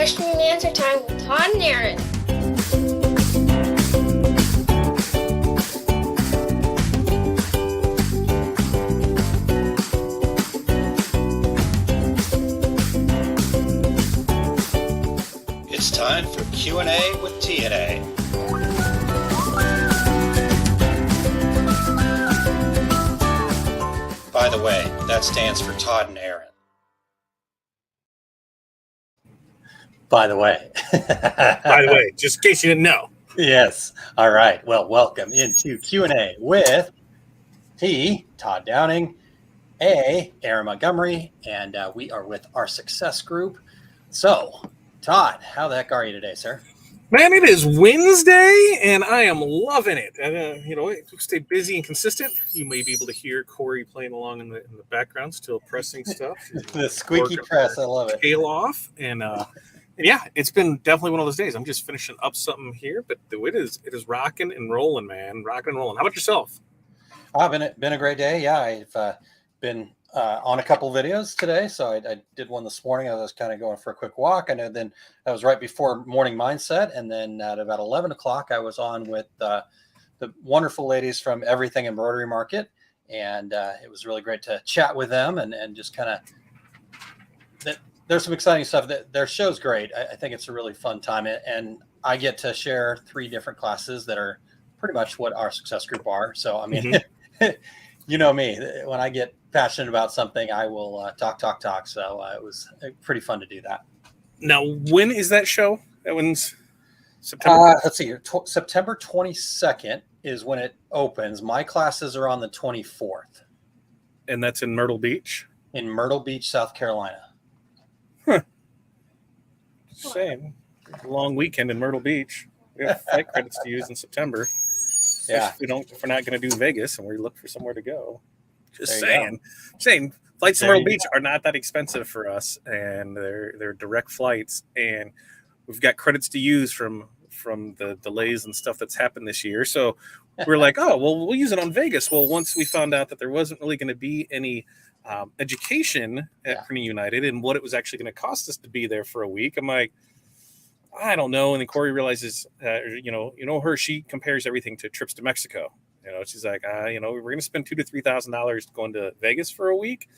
Question and answer time with Todd and Aaron. It's time for Q&A with TNA. By the way, that stands for Todd and Aaron. By the way. By the way, just in case you didn't know. Yes. All right. Well, welcome into Q&A with T, Todd Downing, A, Aaron Montgomery, and we are with our success group. So, Todd, how the heck are you today, sir? Man, it is Wednesday, and I am loving it. Stay busy and consistent. You may be able to hear Corey playing along in the background, still pressing stuff. The squeaky press, I love it. Tail off, and yeah, it's been definitely one of those days. I'm just finishing up something here, but it is rocking and rolling, man. Rocking and rolling. How about yourself? Been a great day. Yeah, I've been on a couple videos today. So I did one this morning. I was kind of going for a quick walk. I know then that was right before morning mindset. And then at about 11 o'clock, I was on with the wonderful ladies from Everything Embroidery Market. And it was really great to chat with them and just kind of, there's some exciting stuff. Their show's great. I think it's a really fun time. And I get to share 3 different classes that are pretty much what our success group are. So, I mean, you know me, when I get passionate about something, I will talk. So it was pretty fun to do that. Now, when is that show? That one's September? Let's see here. September 22nd is when it opens. My classes are on the 24th. And that's in Myrtle Beach? In Myrtle Beach, South Carolina. Huh. Same. Long weekend in Myrtle Beach. We have flight credits to use in September. Yeah. If we're not going to do Vegas and we look for somewhere to go. Just There saying. Flights to Myrtle Beach are not that expensive for us, and they're direct flights, and we've got credits to use from the delays and stuff that's happened this year. So we're like, oh, well, we'll use it on Vegas. Well, once we found out that there wasn't really going to be any education at Printing United and what it was actually going to cost us to be there for a week, I'm like, I don't know. And then Corey realizes, she compares everything to trips to Mexico. She's like, we're going to spend $2,000 to $3,000 going to Vegas for a week.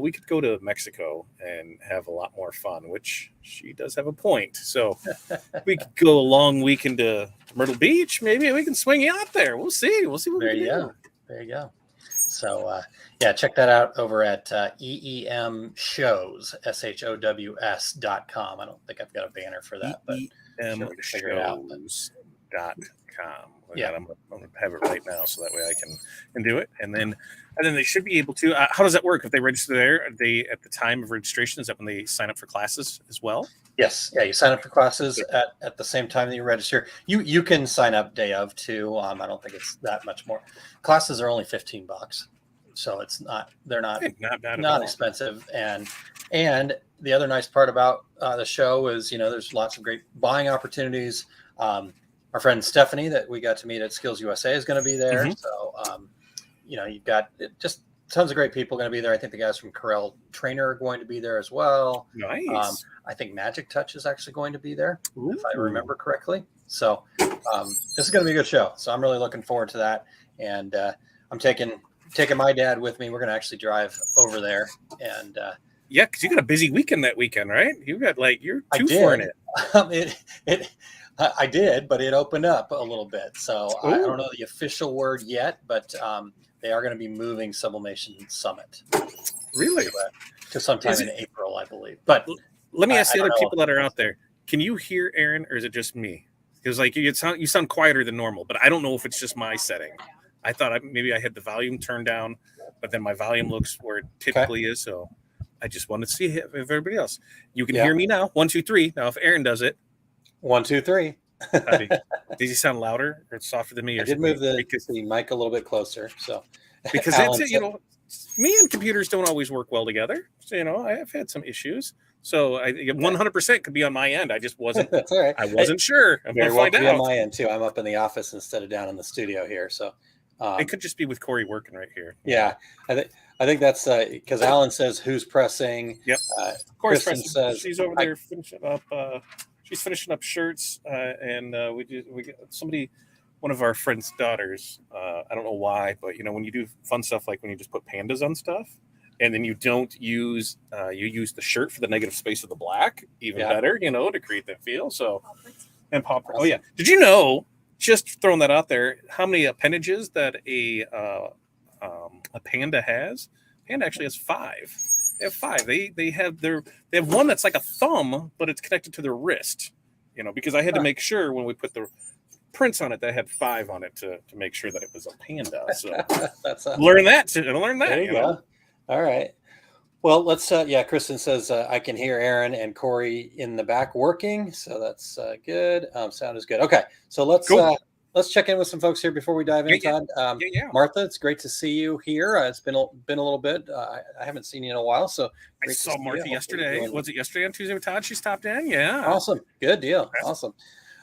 We could go to Mexico and have a lot more fun, which she does have a point. So we could go a long weekend to Myrtle Beach. Maybe we can swing you out there. We'll see. We'll see what we can do. There you go. So, check that out over at EEM Shows, SHOWS.com. I don't think I've got a banner for that, but figure it out. EEMshows.com. I'm going to have it right now so that way I can do it. And then they should be able to. How does that work? If they register there, are they at the time of registration? Is that when they sign up for classes as well? Yes. Yeah, you sign up for classes at the same time that you register. You can sign up day of too. I don't think it's that much more. Classes are only $15, so they're not expensive. And the other nice part about the show is there's lots of great buying opportunities. Our friend Stephanie that we got to meet at Skills USA is going to be there. Mm-hmm. So you've got just tons of great people going to be there. I think the guys from Corel Trainer are going to be there as well. Nice. I think Magic Touch is actually going to be there, if I remember correctly. So this is going to be a good show. So I'm really looking forward to that. And I'm taking my dad with me. We're going to actually drive over there. And yeah, because you got a busy weekend that weekend, right? You got you're too far in it. I did, but it opened up a little bit. So I don't know the official word yet, but they are going to be moving Sublimation Summit. Really? To sometime in April, I believe. But let me ask the other people that are out there. Can you hear Aaron, or is it just me? Because you sound quieter than normal, but I don't know if it's just my setting. I thought maybe I had the volume turned down, but then my volume looks where it typically is. So I just wanted to see if everybody else. You can hear me now. 1, 2, 3. Now, if Aaron does it. 1, 2, 3. Does he sound louder or softer than me? I did move the mic a little bit closer. So because me and computers don't always work well together. So, I have had some issues. So I 100% could be on my end. I just wasn't. That's all right. I wasn't sure. I'm very well to be on my end too. I'm up in the office instead of down in the studio here. So it could just be with Corey working right here. Yeah, I think that's because Alan says who's pressing. Yep. Of course, Kristen says she's over there finishing up. She's finishing up shirts, and we get somebody, one of our friends' daughters. I don't know why, but when you do fun stuff like when you just put pandas on stuff, and then you don't use you use the shirt for the negative space of the black, even better, to create that feel. So and pop. Awesome. Oh yeah, did you know? Just throwing that out there, how many appendages that a panda has? Panda actually has 5. They have 5. They have one that's like a thumb, but it's connected to their wrist. Because I had to make sure when we put the prints on it that had 5 on it to make sure that it was a panda. So learn that. There you go. All right. Well, let's. Kristen says I can hear Aaron and Corey in the back working, so that's good. Sound is good. Okay, so let's check in with some folks here before we dive in. Todd, Martha, it's great to see you here. It's been a little bit. I haven't seen you in a while, so I saw Martha yesterday. Was it yesterday on Tuesday with Todd? She stopped in. Yeah, awesome, good deal, awesome.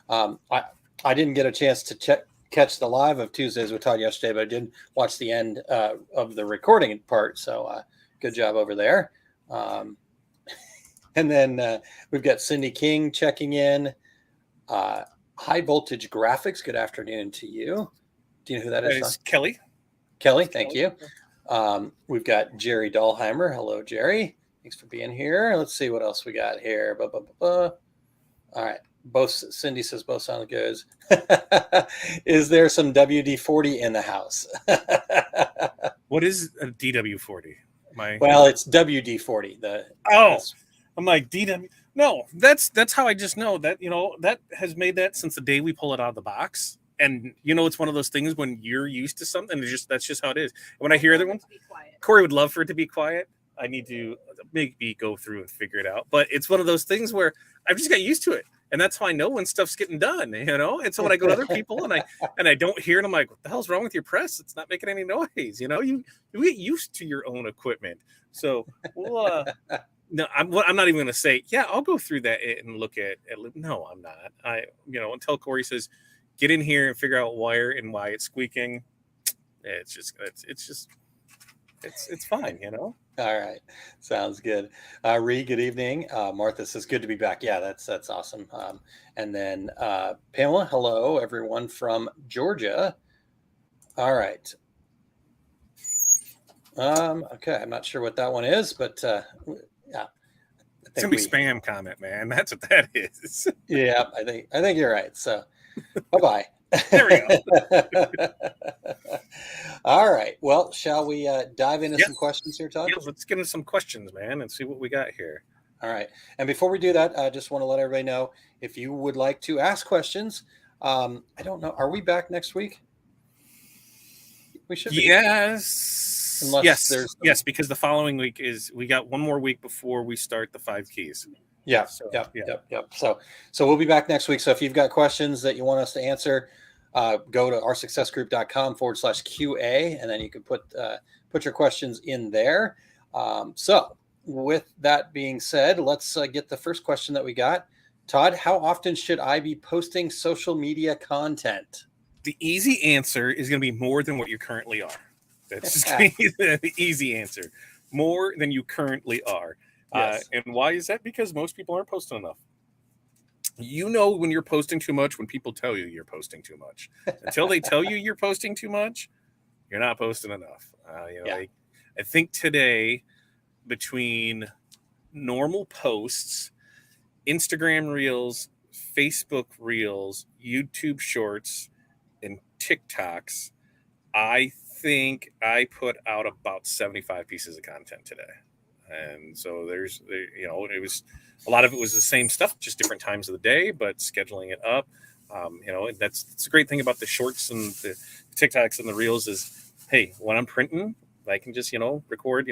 I didn't get a chance to catch the live of Tuesdays with Todd yesterday, but I did watch the end of the recording part. So. Good job over there. And then we've got Cindy King checking in. High Voltage Graphics, good afternoon to you. Do you know who that is? It's Kelly. Kelly, thank you. We've got Jerry Dahlheimer. Hello, Jerry. Thanks for being here. Let's see what else we got here. All right. Cindy says both sound good. Is there some WD-40 in the house? What is a DW-40? It's WD-40. I'm like DW. No, that's how I just know that that has made that since the day we pull it out of the box. And it's one of those things when you're used to something, that's just how it is. When I hear other ones, Corey would love for it to be quiet. I need to maybe go through and figure it out. But it's one of those things where I've just got used to it. And that's how I know when stuff's getting done, And so when I go to other people and I don't hear it, I'm like, what the hell's wrong with your press? It's not making any noise. You get used to your own equipment. So no, I'm not even going to say, I'll go through that and look at no, I'm not. Until Corey says, get in here and figure out why it's squeaking. It's fine, All right. Sounds good. Ree, good evening. Martha says, good to be back. Yeah, that's awesome. And then Pamela, hello, everyone from Georgia. All right. Okay, I'm not sure what that one is, but yeah. It's going to be spam comment, man. That's what that is. Yeah, I think you're right. So bye-bye. There we go. All right. Well, shall we dive into some questions here, Todd? Yeah, let's get into some questions, man, and see what we got here. All right. And before we do that, I just want to let everybody know if you would like to ask questions. I don't know. Are we back next week? We should be. Yes. Unless yes, because the following week we got one more week before we start the 5 keys. Yeah. So, yep. So we'll be back next week. So if you've got questions that you want us to answer, go to oursuccessgroup.com/QA, and then you can put your questions in there. So with that being said, let's get the first question that we got. Todd, how often should I be posting social media content? The easy answer is going to be more than what you currently are. That's the easy answer. More than you currently are. Yes. And why is that? Because most people aren't posting enough. When you're posting too much when people tell you you're posting too much. Until they tell you you're posting too much, you're not posting enough. I think today, between normal posts, Instagram Reels, Facebook Reels, YouTube Shorts, and TikToks, I think I put out about 75 pieces of content today. And so it was a lot of it was the same stuff, just different times of the day, but scheduling it up. That's the great thing about the shorts and the TikToks and the Reels is, hey, when I'm printing, I can just, record,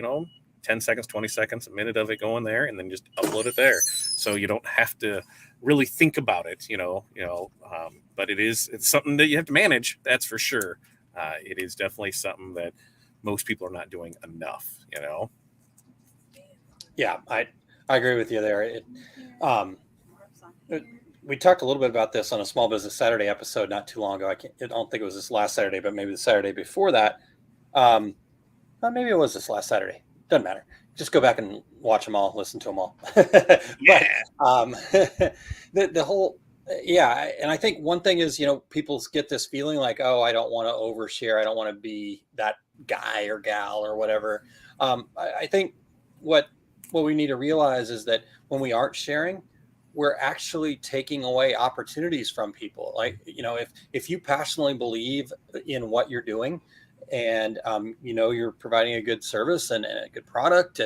10 seconds, 20 seconds, a minute of it going there, and then just upload it there. So you don't have to really think about it, but it's something that you have to manage. That's for sure. It is definitely something that most people are not doing enough, Yeah, I agree with you there. We talked a little bit about this on a Small Business Saturday episode not too long ago. I don't think it was this last Saturday, but maybe the Saturday before that. Maybe it was this last Saturday. Doesn't matter. Just go back and watch them all, listen to them all. But the whole, yeah. And I think one thing is, people get this feeling like, oh, I don't want to overshare. I don't want to be that guy or gal or whatever. I think what we need to realize is that when we aren't sharing, we're actually taking away opportunities from people. Like, if you passionately believe in what you're doing, and you're providing a good service and a good product,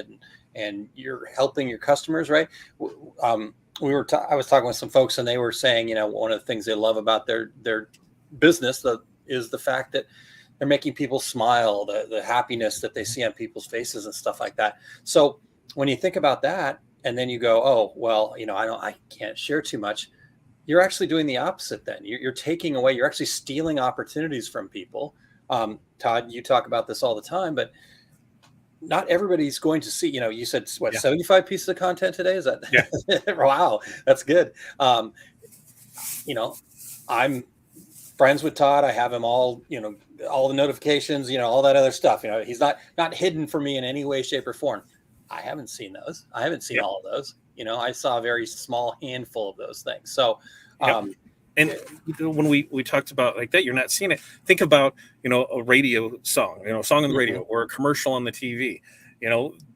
and you're helping your customers, right? I was talking with some folks, and they were saying, one of the things they love about their business is the fact that they're making people smile, the happiness that they see on people's faces and stuff like that. So when you think about that, and then you go, oh, well, I can't share too much. You're actually doing the opposite. Then you're taking away, you're actually stealing opportunities from people. Todd, you talk about this all the time, but not everybody's going to see, you said 75 pieces of content today. Is that? Yeah. Wow. That's good. I'm friends with Todd. I have him all, all the notifications, all that other stuff. He's not hidden for me in any way, shape, or form. I haven't seen those. I haven't seen all of those. I saw a very small handful of those things. So, and when we talked about like that, you're not seeing it. Think about, a radio song, song on the radio or a commercial on the TV.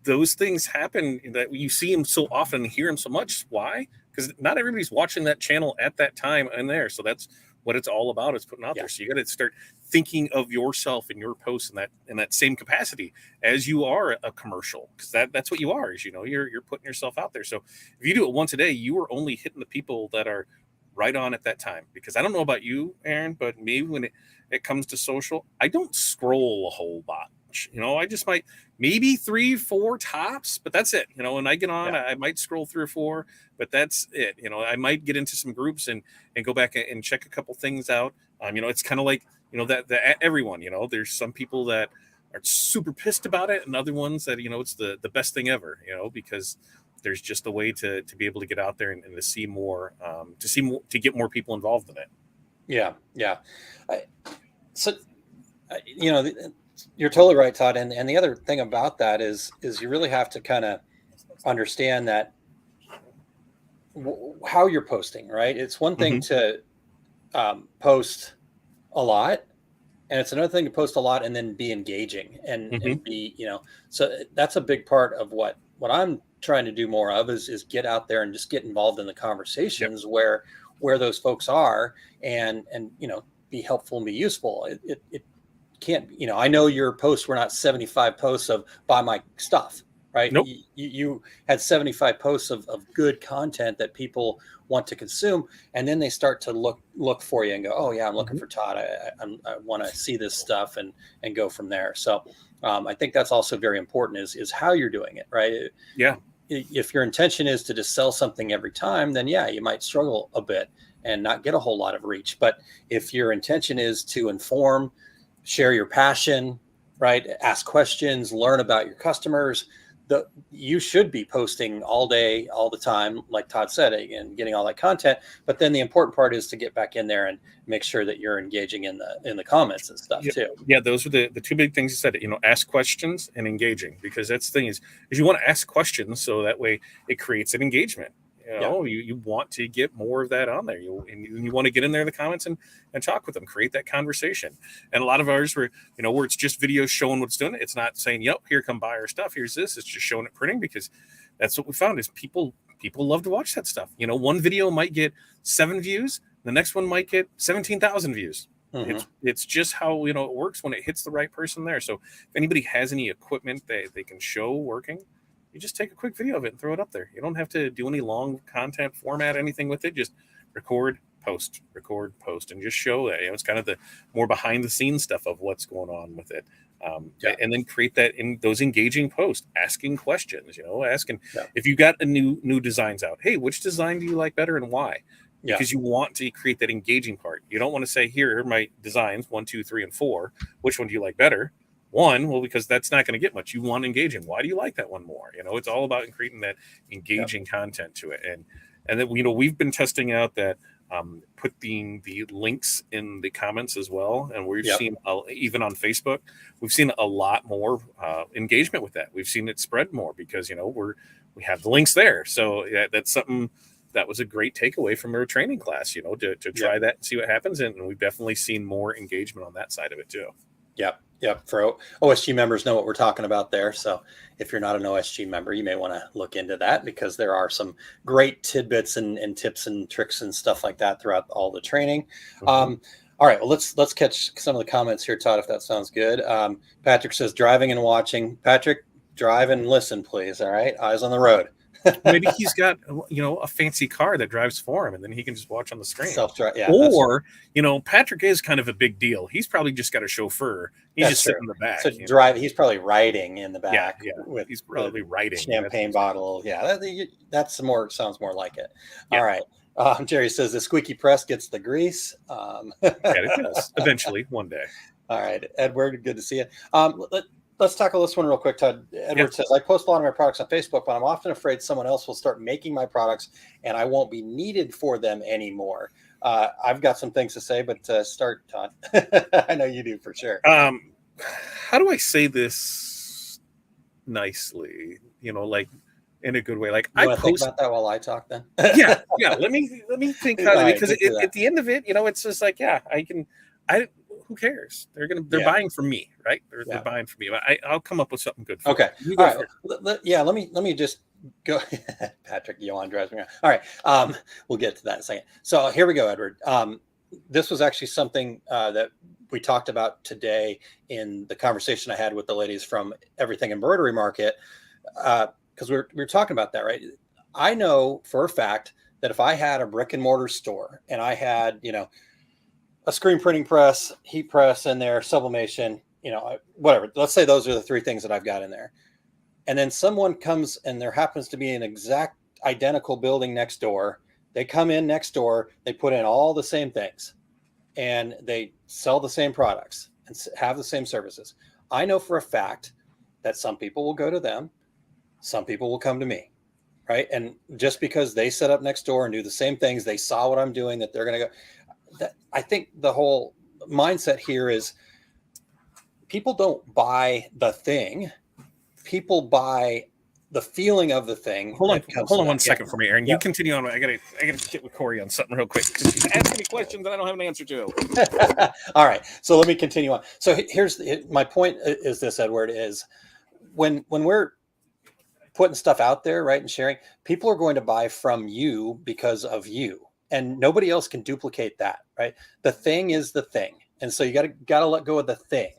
Those things happen that you see them so often and hear them so much. Why? Because not everybody's watching that channel at that time and there. So that's what it's all about, is putting out there. So you got to start thinking of yourself and your posts in that same capacity as you are a commercial, because that's what you are. Is you're putting yourself out there. So if you do it once a day, you are only hitting the people that are right on at that time. Because I don't know about you, Aaron, but me, when it comes to social, I don't scroll a whole bunch. I just might maybe 3-4 tops, but that's it. When I get on, I might scroll 3 or 4, but that's it. I might get into some groups and go back and check a couple things out. It's kind of like, that everyone, there's some people that are super pissed about it, and other ones that, it's the best thing ever, because there's just a way to be able to get out there and to see more, to get more people involved in it. Yeah. You're totally right, Todd. And the other thing about that is you really have to kind of understand that how you're posting, right? It's one thing to post a lot, and it's another thing to post a lot and then be engaging and be, so that's a big part of what I'm trying to do more of is get out there and just get involved in the conversations where those folks are, and be helpful and be useful. It can't, I know your posts were not 75 posts of buy my stuff, right? Nope. You had 75 posts of good content that people want to consume, and then they start to look for you and go, oh yeah, I'm looking for Todd. I want to see this stuff and go from there. So I think that's also very important is how you're doing it, right? Yeah. If your intention is to just sell something every time, then you might struggle a bit and not get a whole lot of reach. But if your intention is to inform, share your passion, right? Ask questions, learn about your customers. You should be posting all day, all the time, like Todd said, and getting all that content. But then the important part is to get back in there and make sure that you're engaging in the comments and stuff too. Yeah, those are the two big things you said. Ask questions and engaging, because that's the thing is you want to ask questions so that way it creates an engagement. You want to get more of that on there. You want to get in there in the comments and talk with them, create that conversation. And a lot of ours where it's just videos showing what's doing it. It's not saying, yep, here, come buy our stuff. Here's this. It's just showing it printing, because that's what we found is people love to watch that stuff. One video might get 7 views. The next one might get 17,000 views. It's just how, it works when it hits the right person there. So if anybody has any equipment that they can show working, you just take a quick video of it and throw it up there. You don't have to do any long content format, anything with it. Just record, post, and just show that. It's kind of the more behind the scenes stuff of what's going on with it. And then create that in those engaging posts, asking questions, asking if you got a new designs out. Hey, which design do you like better and why? Because you want to create that engaging part. You don't want to say, here are my designs, 1, 2, 3, and 4. Which one do you like better? 1, well, because that's not going to get much. You want engaging. Why do you like that one more? It's all about creating that engaging content to it. And then, we've been testing out that putting the links in the comments as well. And we've Yep. seen, even on Facebook, we've seen a lot more engagement with that. We've seen it spread more because, we have the links there. So that's something that was a great takeaway from our training class, to try that and see what happens. And we've definitely seen more engagement on that side of it too. Yep. For OSG members know what we're talking about there. So if you're not an OSG member, you may want to look into that because there are some great tidbits and tips and tricks and stuff like that throughout all the training. Mhm. All right. Well, let's catch some of the comments here, Todd, if that sounds good. Patrick says driving and watching. Patrick, drive and listen, please. All right. Eyes on the road. Maybe he's got, a fancy car that drives for him and then he can just watch on the screen. Self-drive. Yeah. Or, Patrick is kind of a big deal. He's probably just got a chauffeur. He's just sitting in the back. So he's probably riding in the back. Yeah. With he's probably riding. Champagne bottle. Yeah. That's sounds more like it. Yeah. All right. Jerry says the squeaky press gets the grease. Yeah, it does. Eventually, one day. All right. Edward, good to see you. Let's tackle this one real quick, Todd. Edward says, I post a lot of my products on Facebook, but I'm often afraid someone else will start making my products and I won't be needed for them anymore. I've got some things to say, but start, Todd. I know you do for sure. How do I say this nicely? Like in a good way. Like I think about that while I talk then. yeah. Let me think about it because at the end of it, it's just like, who cares? They're buying from me, right? They're buying from me. I'll come up with something good. Okay. All right. Let me just go. Patrick Johan drives me around. All right. We'll get to that in a second. So here we go, Edward. This was actually something that we talked about today in the conversation I had with the ladies from Everything Embroidery Market, because we were talking about that, right? I know for a fact that if I had a brick and mortar store and I had, a screen printing press, heat press in there, sublimation, whatever. Let's say those are the three things that I've got in there. And then someone comes and there happens to be an exact identical building next door. They come in next door, they put in all the same things and they sell the same products and have the same services. I know for a fact that some people will go to them. Some people will come to me. Right. And just because they set up next door and do the same things, they saw what I'm doing, that they're going to go. I think the whole mindset here is people don't buy the thing. People buy the feeling of the thing. Hold on 1 second for me, Aaron. You continue on. I gotta get with Corey on something real quick. Just ask me questions that I don't have an answer to. All right. So let me continue on. So here's my point is this, Edward, is when we're putting stuff out there, right, and sharing, people are going to buy from you because of you. And nobody else can duplicate that, right? The thing is the thing. And so you got to let go of the thing.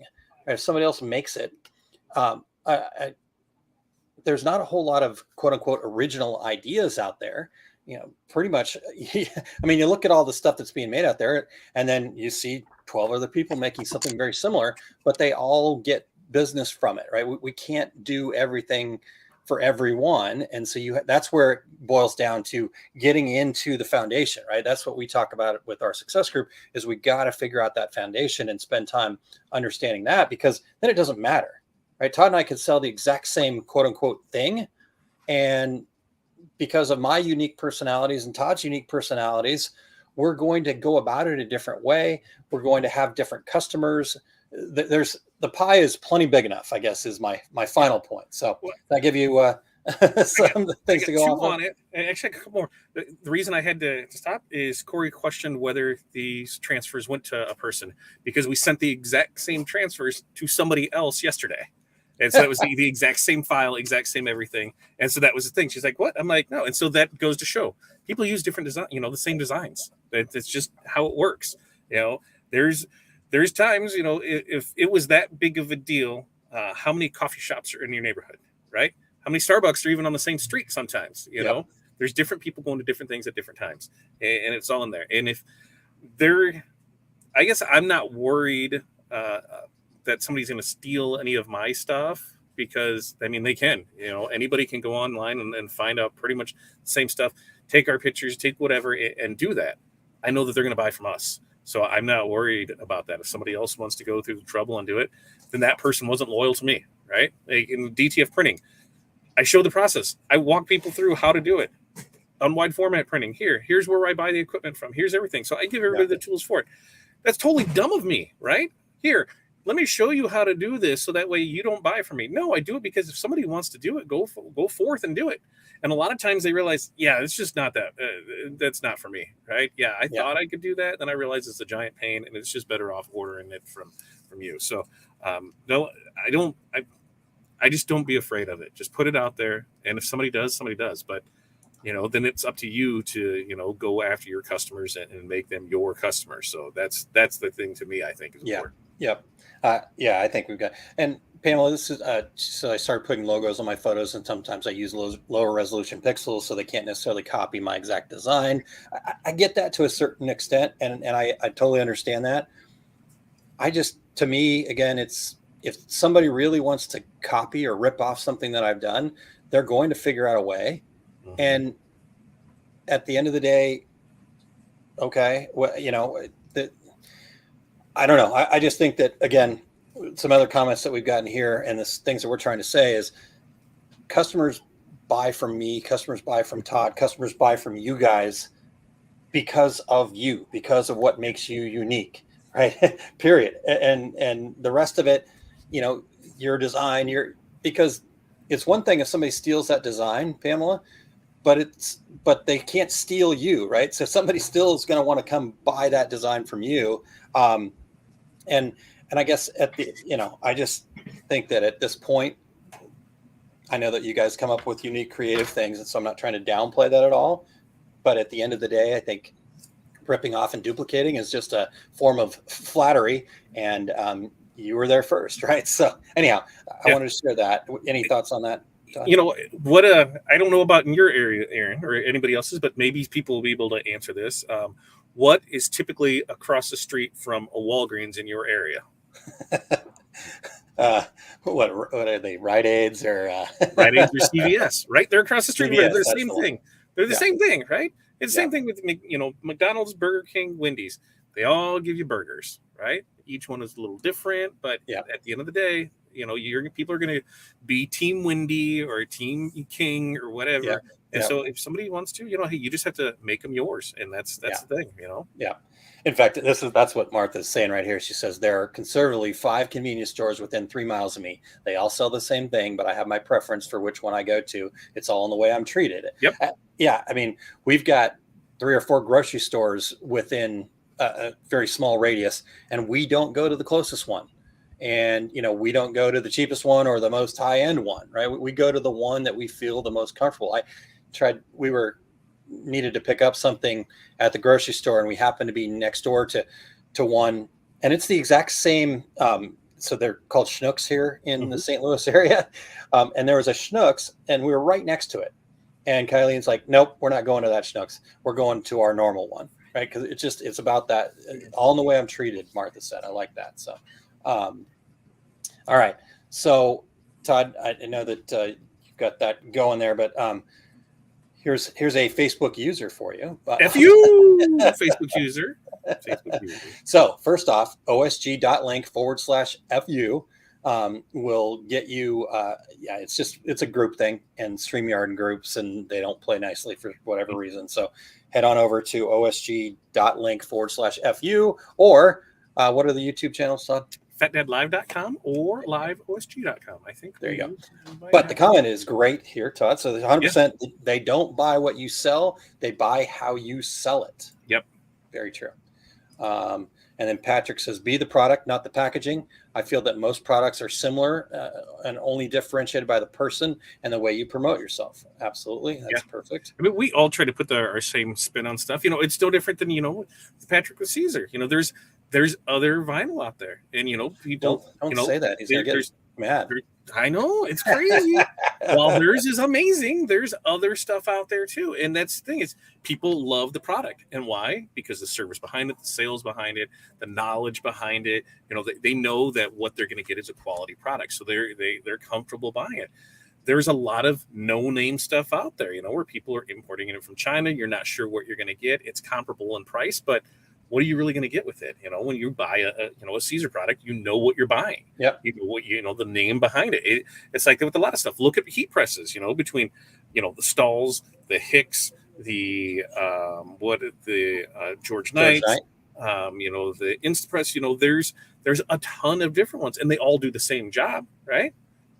If somebody else makes it, there's not a whole lot of quote unquote original ideas out there. Pretty much, I mean, you look at all the stuff that's being made out there and then you see 12 other people making something very similar, but they all get business from it, right? We can't do everything for everyone. And so that's where it boils down to getting into the foundation, right? That's what we talk about with our success group is we got to figure out that foundation and spend time understanding that, because then it doesn't matter, right? Todd and I could sell the exact same quote unquote thing. And because of my unique personalities and Todd's unique personalities, we're going to go about it a different way. We're going to have different customers. The pie is plenty big enough, I guess, is my final point. So I give you some things to go on it. And actually, a couple more. The reason I had to stop is Corey questioned whether these transfers went to a person because we sent the exact same transfers to somebody else yesterday. And so it was the exact same file, exact same everything. And so that was the thing. She's like, what? I'm like, no. And so that goes to show people use different design, the same designs. It's just how it works. There's times, if it was that big of a deal, how many coffee shops are in your neighborhood, right? How many Starbucks are even on the same street sometimes, know? There's different people going to different things at different times. And it's all in there. And if I guess I'm not worried that somebody's going to steal any of my stuff because, I mean, they can. Anybody can go online and find out pretty much the same stuff, take our pictures, take whatever, and do that. I know that they're going to buy from us. So I'm not worried about that. If somebody else wants to go through the trouble and do it, then that person wasn't loyal to me, right? Like in DTF printing, I show the process. I walk people through how to do it. on wide format printing. Here's where I buy the equipment from. Here's everything. So I give everybody the tools for it. That's totally dumb of me, right? Here, let me show you how to do this so that way you don't buy from me. No, I do it because if somebody wants to do it, go forth and do it. And a lot of times they realize, yeah, it's just not that. That's not for me, right? Yeah, I thought I could do that. Then I realized it's a giant pain, and it's just better off ordering it from you. So, no, I don't. I just don't be afraid of it. Just put it out there, and if somebody does, somebody does. But then it's up to you to go after your customers and make them your customers. So that's the thing to me. I think is important. Yep. I think we've got, and Pamela, this is so I started putting logos on my photos, and sometimes I use lower resolution pixels so they can't necessarily copy my exact design. I get that to a certain extent, and I totally understand that. To me, again, it's, if somebody really wants to copy or rip off something that I've done, they're going to figure out a way. Mm-hmm. And at the end of the day, okay, well, I don't know. I just think that, again, some other comments that we've gotten here and the things that we're trying to say is customers buy from me, customers buy from Todd, customers buy from you guys because of you, because of what makes you unique, right? Period. And the rest of it, your design, because it's one thing if somebody steals that design, Pamela, but they can't steal you, right? So somebody still is going to want to come buy that design from you. And I guess I just think that at this point, I know that you guys come up with unique creative things, and so I'm not trying to downplay that at all. But at the end of the day, I think ripping off and duplicating is just a form of flattery, and you were there first, right? So anyhow, I wanted to share that. Any thoughts on that, Todd? I don't know about in your area, Aaron, or anybody else's, but maybe people will be able to answer this. What is typically across the street from a Walgreens in your area? What are they? Rite Aids or Rite Aids or CVS, right? They're across the street. CVS, They're the same thing. They're the same thing, right? It's the same thing with McDonald's, Burger King, Wendy's. They all give you burgers, right? Each one is a little different, but at the end of the day, people are going to be Team Wendy or Team King or whatever. Yeah. And so if somebody wants to, hey, you just have to make them yours. And that's the thing, Yeah. In fact, that's what Martha's saying right here. She says there are conservatively 5 convenience stores within 3 miles of me. They all sell the same thing, but I have my preference for which one I go to. It's all in the way I'm treated. Yep. I mean, we've got 3 or 4 grocery stores within a very small radius, and we don't go to the closest one. And, we don't go to the cheapest one or the most high end one, right? We go to the one that we feel the most comfortable. We needed to pick up something at the grocery store, and we happened to be next door to one, and it's the exact same. So they're called Schnucks here in the St. Louis area. And there was a Schnucks, and we were right next to it. And Kylene's like, nope, we're not going to that Schnucks. We're going to our normal one, right? Because it's about that, all in the way I'm treated, Martha said. I like that. So, all right. So, Todd, I know that you've got that going there, but here's a Facebook user for you. Facebook user. So first off, osg.link/FU will get you. It's a group thing, and StreamYard and groups, and they don't play nicely for whatever reason. So head on over to osg.link/FU, or what are the YouTube channels, Todd? FatDadLive.com or LiveOSG.com. I think there you go. But the comment is great here, Todd. So 100%, they don't buy what you sell; they buy how you sell it. Yep, very true. And then Patrick says, "Be the product, not the packaging." I feel that most products are similar and only differentiated by the person and the way you promote yourself. Absolutely, that's perfect. I mean, we all try to put our same spin on stuff. It's no different than Patrick with Caesar. There's other vinyl out there, and people don't say that. He's gonna get mad. I know, it's crazy. While theirs is amazing, there's other stuff out there too, and that's the thing is people love the product, and why? Because the service behind it, the sales behind it, the knowledge behind it. They know that what they're going to get is a quality product, so they're comfortable buying it. There's a lot of no-name stuff out there, where people are importing it from China. You're not sure what you're going to get. It's comparable in price, but what are you really going to get with it? When you buy a Caesar product, you know what you're buying. Yep. The name behind it. It's like that with a lot of stuff. Look at heat presses, between, the Stalls, the Hicks, the George George Knight, Knight. The Instapress. There's a ton of different ones, and they all do the same job, right?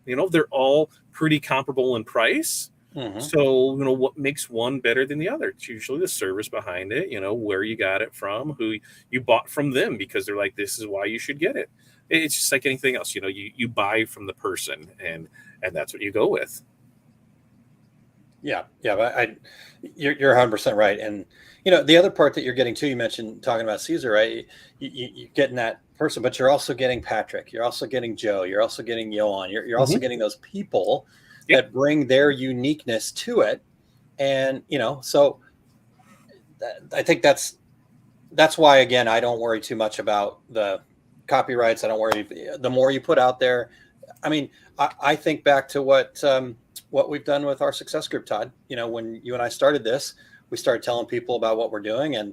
They're all pretty comparable in price. Mhm. So, what makes one better than the other? It's usually the service behind it, where you got it from, who you bought from them, because they're like, this is why you should get it. It's just like anything else, you buy from the person, and that's what you go with. Yeah. But you're 100% right. And, the other part that you're getting to, you mentioned talking about Caesar, right? You're getting that person, but you're also getting Patrick. You're also getting Joe. You're also getting Johan. You're also getting those people Yep. that bring their uniqueness to it. And, so I think that's why, again, I don't worry too much about the copyrights. I don't worry. The more you put out there, I mean, I think back to what we've done with our success group, Todd. When you and I started this, we started telling people about what we're doing, and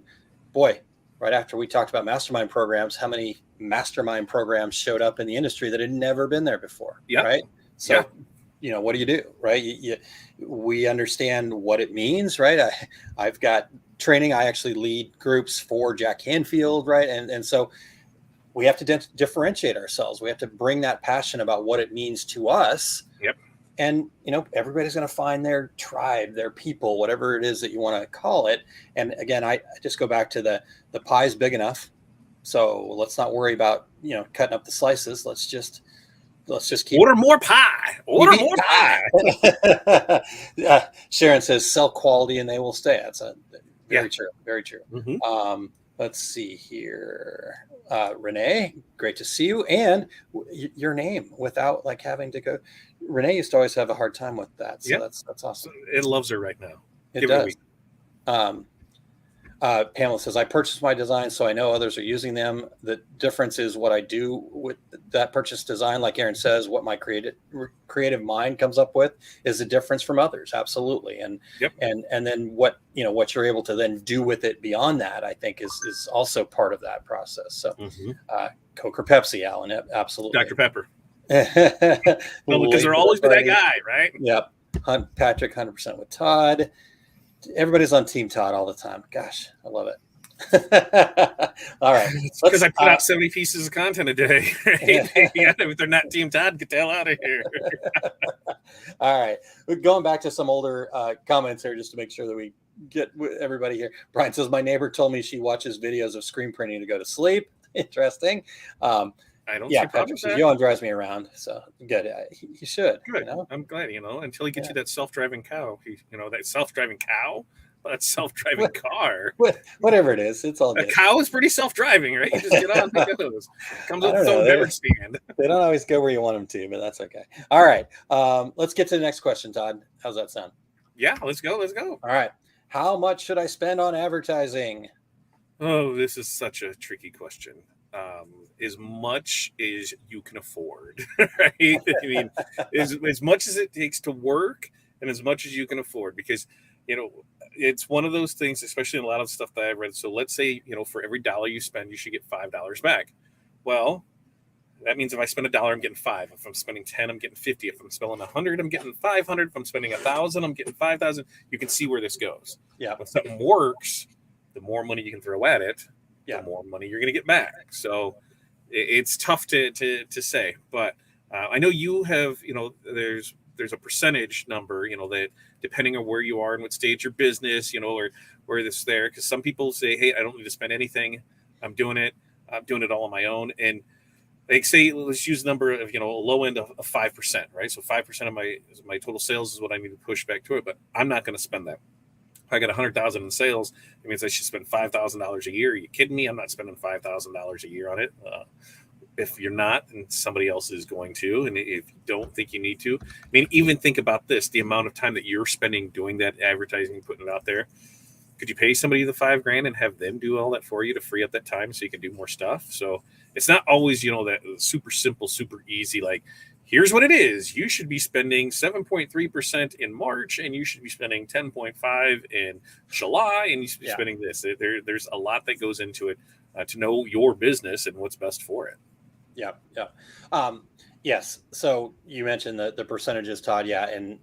boy, right after we talked about mastermind programs, how many mastermind programs showed up in the industry that had never been there before? Yep. Right. So, what do you do? Right. We understand what it means, right? I've got training. I actually lead groups for Jack Canfield, right? And so we have to differentiate ourselves. We have to bring that passion about what it means to us. Yep. And, everybody's going to find their tribe, their people, whatever it is that you want to call it. And again, I just go back to the pie's big enough. So let's not worry about, cutting up the slices. Let's just keep order more pie. Order more pie. Sharon says sell quality and they will stay. That's very true. Very true. Mm-hmm. Let's see here. Renee, great to see you. And your name without like having to go. Renee used to always have a hard time with that. So that's awesome. It loves her right now. It does. Pamela says, I purchased my design, so I know others are using them. The difference is what I do with that purchased design. Like Aaron says, what my creative mind comes up with is the difference from others. Absolutely. And then what you're able to then do with it beyond that, I think is also part of that process. So Coke or Pepsi, Alan, absolutely. Dr. Pepper. Well, because there'll always be that guy, right? Yep. Patrick, 100% with Todd. Everybody's on Team Todd all the time. Gosh, I love it. All right. Because I put out 70 pieces of content a day. If they're not Team Todd, get the hell out of here. All right. We're going back to some older comments here just to make sure that we get everybody here. Brian says, my neighbor told me she watches videos of screen printing to go to sleep. Interesting. I don't see Patrick says, Johan drives me around. So good. He should. Good. I'm glad, until he gets you that self-driving cow. That self-driving cow? Well, that's self-driving car. Whatever it is, it's all good. A cow is pretty self-driving, right? You just get on and it goes. Comes with its own beverage stand. They don't always go where you want them to, but that's okay. All right. Let's get to the next question, Todd. How's that sound? Yeah, let's go. All right. How much should I spend on advertising? Oh, this is such a tricky question. As much as you can afford, right? I mean, as much as it takes to work and as much as you can afford, because, it's one of those things, especially in a lot of stuff that I've read. So let's say, for every dollar you spend, you should get $5 back. Well, that means if I spend $1, I'm getting $5. If I'm spending 10, I'm getting 50. If I'm spending 100, I'm getting 500. If I'm spending 1,000, I'm getting 5,000. You can see where this goes. Yeah. When something works, the more money you can throw at it, the more money you're going to get back. So it's tough to say, but I know you have, there's a percentage number, that depending on where you are and what stage your business, or where this there, because some people say, hey, I don't need to spend anything. I'm doing it all on my own. And like say, let's use the number of, a low end of 5%, right? So 5% of my total sales is what I need to push back to it, but I'm not going to spend that. If I got 100,000 in sales, it means I should spend $5,000 a year. Are you kidding me? I'm not spending $5,000 a year on it. If you're not, and somebody else is going to, and if you don't think you need to, I mean, even think about this, the amount of time that you're spending doing that advertising, putting it out there. Could you pay somebody the $5,000 and have them do all that for you to free up that time so you can do more stuff? So it's not always, that super simple, super easy, like, here's what it is. You should be spending 7.3% in March, and you should be spending 10.5% in July, and you should be spending this. There's a lot that goes into it to know your business and what's best for it. Yeah. Yes. So you mentioned the percentages, Todd. Yeah. And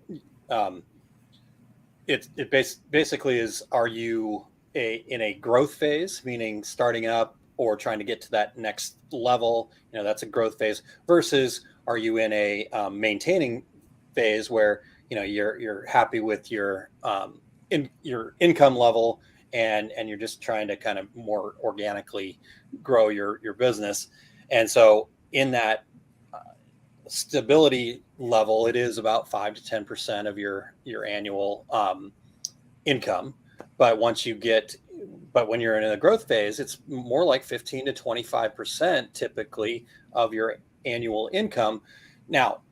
basically is, are you in a growth phase, meaning starting up or trying to get to that next level? That's a growth phase. Versus, are you in a maintaining phase where you're happy with your your income level, and you're just trying to kind of more organically grow your business. And so in that stability level, it is about 5 to 10% of your annual income. But when you're in a growth phase, it's more like 15 to 25% typically of your annual income. Now,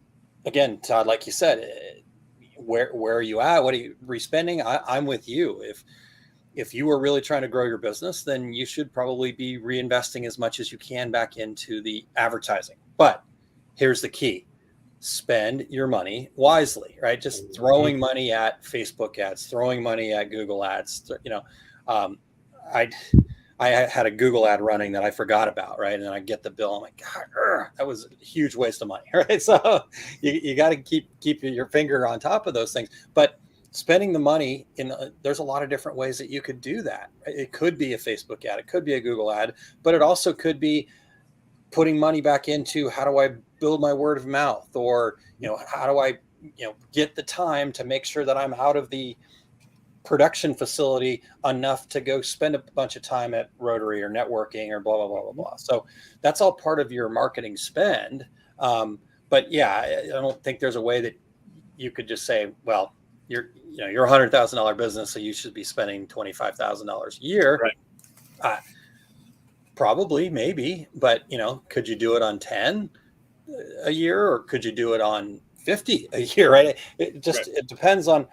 again, Todd, like you said, where are you at? What are you respending? I'm with you. If you were really trying to grow your business, then you should probably be reinvesting as much as you can back into the advertising. But here's the key: spend your money wisely, right? Just throwing money at Facebook ads, throwing money at Google ads. I had a Google ad running that I forgot about, right? And then I get the bill. I'm like, God, that was a huge waste of money, right? So you got to keep your finger on top of those things. But spending the money there's a lot of different ways that you could do that. It could be a Facebook ad, it could be a Google ad, but it also could be putting money back into, how do I build my word of mouth, or how do I get the time to make sure that I'm out of the production facility enough to go spend a bunch of time at Rotary or networking or blah blah blah blah blah. So that's all part of your marketing spend. But yeah, I don't think there's a way that you could just say, well, you're $100,000 business, so you should be spending $25,000 a year. Right. Probably, maybe, but could you do it on 10 a year, or could you do it on 50 a year? Right. It depends on.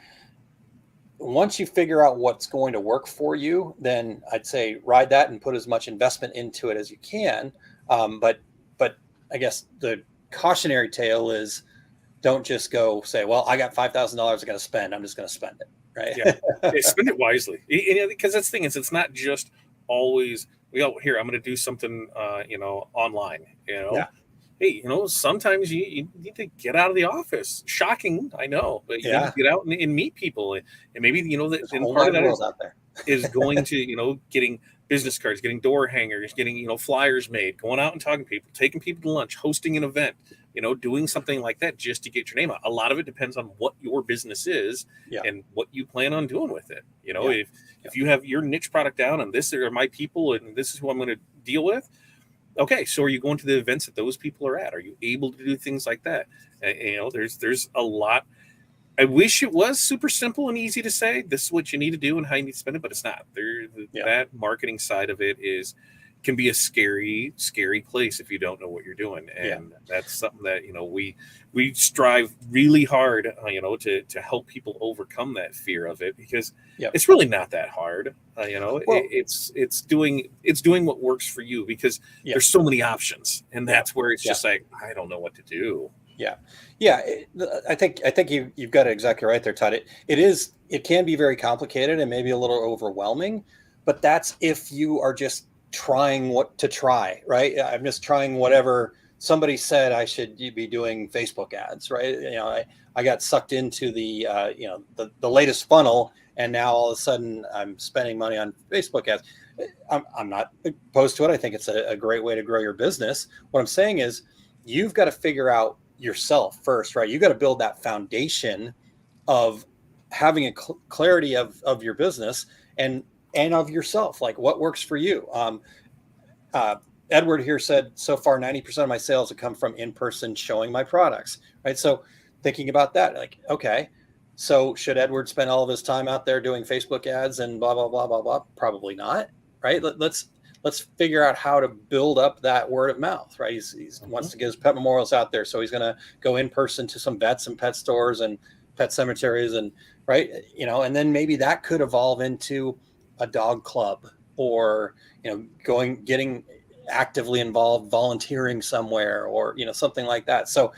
Once you figure out what's going to work for you, then I'd say ride that and put as much investment into it as you can. But I guess the cautionary tale is, don't just go say, well, I got $5,000 I got to spend, I'm just going to spend it. Right. Yeah. Spend it wisely. Because that's the thing, is it's not just always, here, I'm going to do something, online, Yeah. Hey, sometimes you need to get out of the office. Shocking, I know, but you need to get out and meet people, and maybe part of that is out there. is going to getting business cards, getting door hangers, getting flyers made, going out and talking to people, taking people to lunch, hosting an event, doing something like that just to get your name out. A lot of it depends on what your business is and what you plan on doing with it. If you have your niche product down, and this are my people and this is who I'm going to deal with. Okay, so are you going to the events that those people are at? Are you able to do things like that? There's a lot. I wish it was super simple and easy to say, this is what you need to do and how you need to spend it, but it's not. That marketing side of it can be a scary, scary place if you don't know what you're doing. And that's something that, we strive really hard, to help people overcome that fear of it, because it's really not that hard. It's doing what works for you, because there's so many options, and that's where it's just like, I don't know what to do. I think you've got it exactly right there, Todd. It can be very complicated and maybe a little overwhelming, but that's if you are just trying what to try, right? I'm just trying whatever somebody said I should be doing Facebook ads, right? I got sucked into the latest funnel, and now all of a sudden I'm spending money on Facebook ads. I'm not opposed to it. I think it's a great way to grow your business. What I'm saying is, you've got to figure out yourself first, right? You got to build that foundation of having a clarity of your business and of yourself, like what works for you. Edward here said, so far 90% of my sales have come from in-person showing my products, right? So thinking about that, like, okay, so should Edward spend all of his time out there doing Facebook ads and blah blah blah blah blah? Probably not, right? Let's figure out how to build up that word of mouth, right? He wants to get his pet memorials out there, so he's going to go in person to some vets and pet stores and pet cemeteries, and right, and then maybe that could evolve into a dog club, or getting actively involved, volunteering somewhere, or something like that. So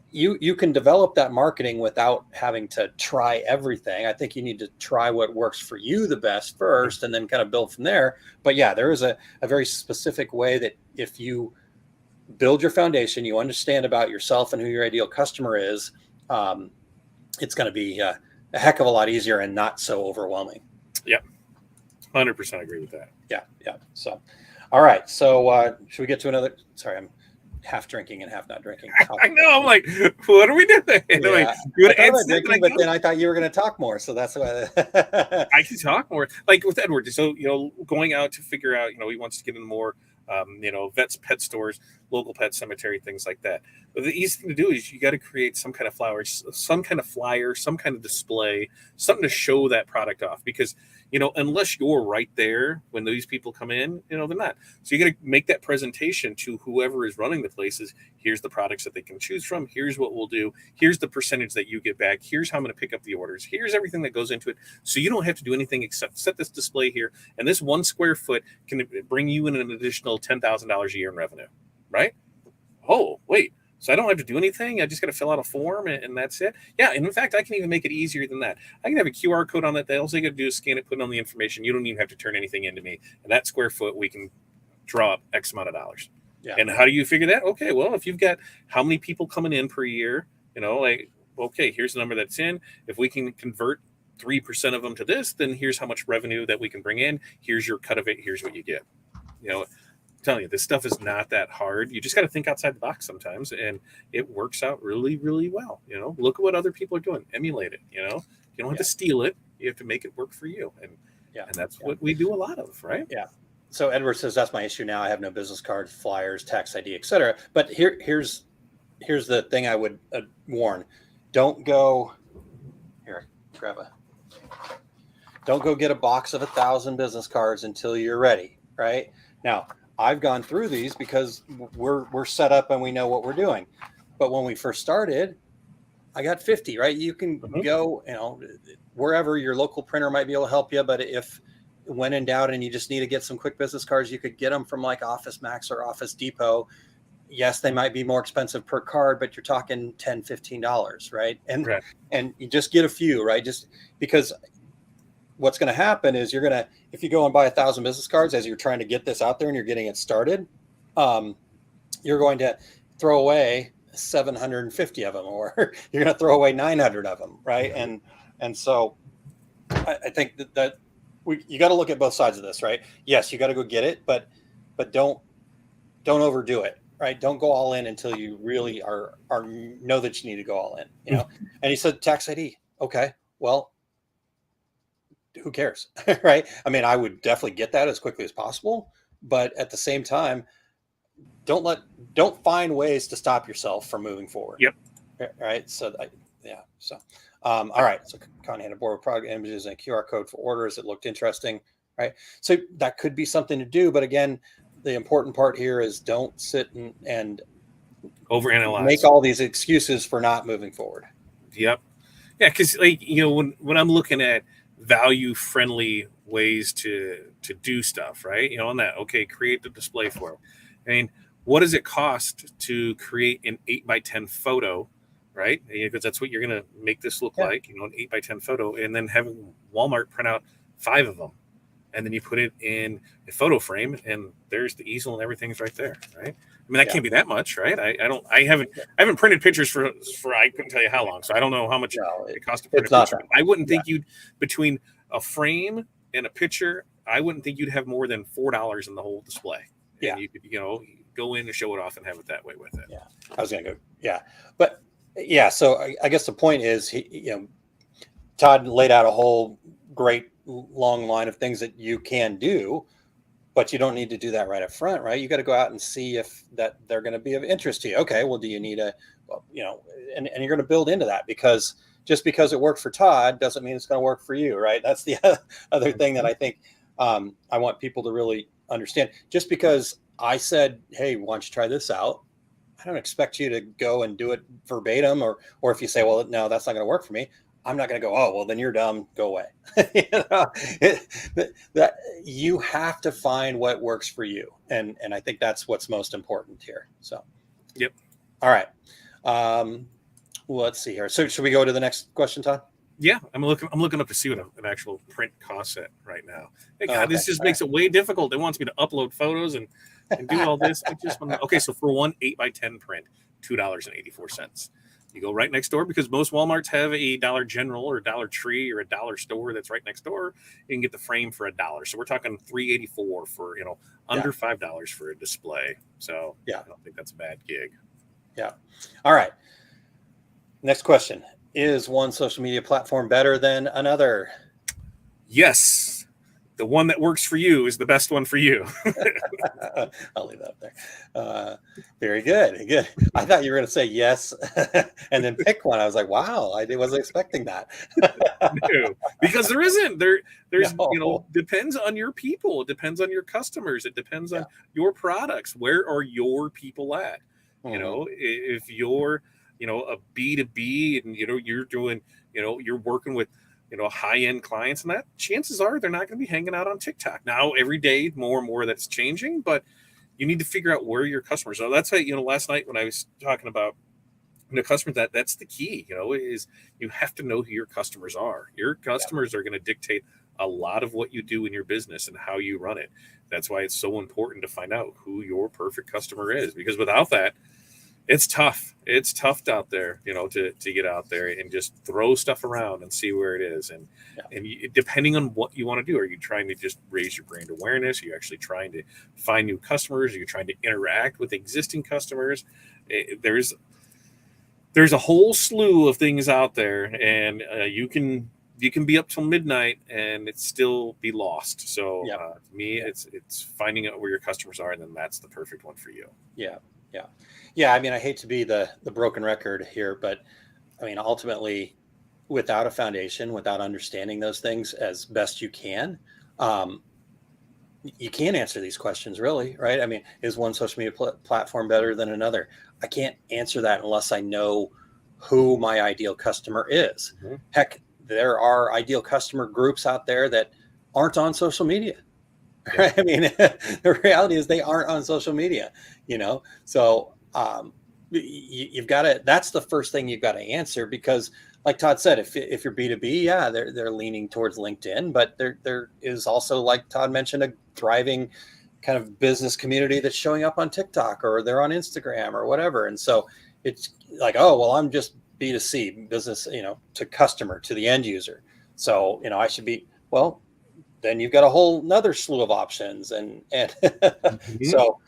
you can develop that marketing without having to try everything. I think you need to try what works for you the best first, and then kind of build from there. But there is a very specific way that if you build your foundation, you understand about yourself and who your ideal customer is, it's going to be a heck of a lot easier and not so overwhelming. Yeah, 100% agree with that. Yeah. So, all right. So should we get to another? Sorry, I'm half drinking and half not drinking. I know. I'm like, what are we doing? Yeah, Like, you I thought about drinking, but then I thought you were going to talk more, so that's why. I can talk more. Like with Edward, so going out to figure out, he wants to get in more, vets, pet stores, local pet cemetery, things like that. But the easy thing to do is you got to create some kind of flowers, some kind of flyer, some kind of display, something to show that product off. Because unless you're right there when these people come in, they're not. So you got to make that presentation to whoever is running the places. Here's the products that they can choose from. Here's what we'll do. Here's the percentage that you get back. Here's how I'm going to pick up the orders. Here's everything that goes into it. So you don't have to do anything except set this display here. And this 1 square foot can bring you in an additional $10,000 a year in revenue, right? Oh, wait. So I don't have to do anything. I just got to fill out a form and that's it. Yeah. And in fact, I can even make it easier than that. I can have a QR code on that. All you got to do is scan it, put it on the information. You don't even have to turn anything into me. And that square foot, we can draw up X amount of dollars. Yeah. And how do you figure that? Okay, well, if you've got how many people coming in per year, okay, here's the number that's in. If we can convert 3% of them to this, then here's how much revenue that we can bring in. Here's your cut of it. Here's what you get. I'm telling you, this stuff is not that hard. You just got to think outside the box sometimes, and it works out really, really well. Look at what other people are doing. Emulate it. You don't have to steal it. You have to make it work for you. And that's what we do a lot of, right? Yeah. So Edward says that's my issue now. I have no business cards, flyers, tax ID, etc. But here's the thing I would warn: don't go here. Don't go get a box of 1,000 business cards until you're ready. Right now, I've gone through these because we're set up and we know what we're doing. But when we first started, I got 50. Right, you can go wherever your local printer might be able to help you. But if when in doubt and you just need to get some quick business cards, you could get them from like Office Max or Office Depot. Yes, they might be more expensive per card, but you're talking $10, $15, right? And you just get a few, right? Just because what's going to happen is if you go and buy 1,000 business cards as you're trying to get this out there and you're getting it started, you're going to throw away 750 of them, or you're going to throw away 900 of them, right? And so I think that you got to look at both sides of this, right? Yes, you got to go get it, but don't overdo it, right? Don't go all in until you really are know that you need to go all in, And he said tax ID. Okay, well, who cares, right? I mean, I would definitely get that as quickly as possible, but at the same time, don't find ways to stop yourself from moving forward. Yep. Right. So all right. So Connie had a board with product images and a QR code for orders. It looked interesting, right? So that could be something to do. But again, the important part here is don't sit and overanalyze, make all these excuses for not moving forward. Yep. Yeah. Cause when I'm looking at value friendly ways to do stuff, right? On that, okay, create the display for them. I mean, what does it cost to create an 8x10 photo, right? Because that's what you're going to make this look like, an 8x10 photo, and then having Walmart print out 5 of them. And then you put it in a photo frame and there's the easel and everything's right there, right? I mean, that can't be that much, right? I haven't printed pictures for I couldn't tell you how long. So I don't know how much it costs to print a picture. I wouldn't think between a frame and a picture, I wouldn't think you'd have more than $4 in the whole display. And you could, go in and show it off and have it that way with it. Yeah. I was going to go. Yeah. But so I guess the point is, Todd laid out a whole great long line of things that you can do, but you don't need to do that right up front, right? You got to go out and see if that they're going to be of interest to you. Okay, well, do you need and you're going to build into that, because just because it worked for Todd doesn't mean it's going to work for you, right? That's the other thing that I think I want people to really understand. Just because I said, hey, why don't you try this out? I don't expect you to go and do it verbatim, or if you say, well, no, that's not going to work for me, I'm not going to go, oh, well, then you're dumb, go away. That you have to find what works for you. And I think that's what's most important here. So, yep. All right. Let's see here. So should we go to the next question, Todd? Yeah, I'm looking up to see what an actual print costs at right now. Hey, God, this just makes it way difficult. It wants me to upload photos and do all this. I just want to, okay, so for one 8x10 print, $2.84. You go right next door, because most Walmarts have a Dollar General or Dollar Tree or a dollar store that's right next door. You can get the frame for $1. So we're talking $3.84 for, under $5 for a display. So Yeah. I don't think that's a bad gig. Yeah. All right. Next question. Is one social media platform better than another? Yes. The one that works for you is the best one for you. I'll leave that up there. Very good. Good. I thought you were going to say yes and then pick one. I was like, wow, I wasn't expecting that. No, because there isn't. There's No. depends on your people. It depends on your customers. It depends on your products. Where are your people at? If you're, a B2B and, you're doing, you're working with, high-end clients, and that chances are they're not going to be hanging out on TikTok. Now, every day, more and more that's changing, but you need to figure out where your customers are. That's why, last night when I was talking about customers, that's the key, is you have to know who your customers are. Your customers are going to dictate a lot of what you do in your business and how you run it. That's why it's so important to find out who your perfect customer is, because without that, it's tough. It's tough out there, to get out there and just throw stuff around and see where it is. And depending on what you want to do, are you trying to just raise your brand awareness? Are you actually trying to find new customers? Are you trying to interact with existing customers? There's a whole slew of things out there, and you can be up till midnight and it still be lost. So to me, it's finding out where your customers are, and then that's the perfect one for you. Yeah. I mean, I hate to be the broken record here, but I mean, ultimately, without a foundation, without understanding those things as best you can, you can't answer these questions, really, right? I mean, is one social media platform better than another? I can't answer that unless I know who my ideal customer is. Mm-hmm. Heck, there are ideal customer groups out there that aren't on social media. Right? I mean, the reality is they aren't on social media, So you've got to. That's the first thing you've got to answer, because, like Todd said, if you're B2B, they're leaning towards LinkedIn, but there is also, like Todd mentioned, a thriving kind of business community that's showing up on TikTok, or they're on Instagram or whatever. And so it's like, oh, well, I'm just B2C business, to customer, to the end user. So, I should be, well, then you've got a whole nother slew of options. And Mm-hmm. So,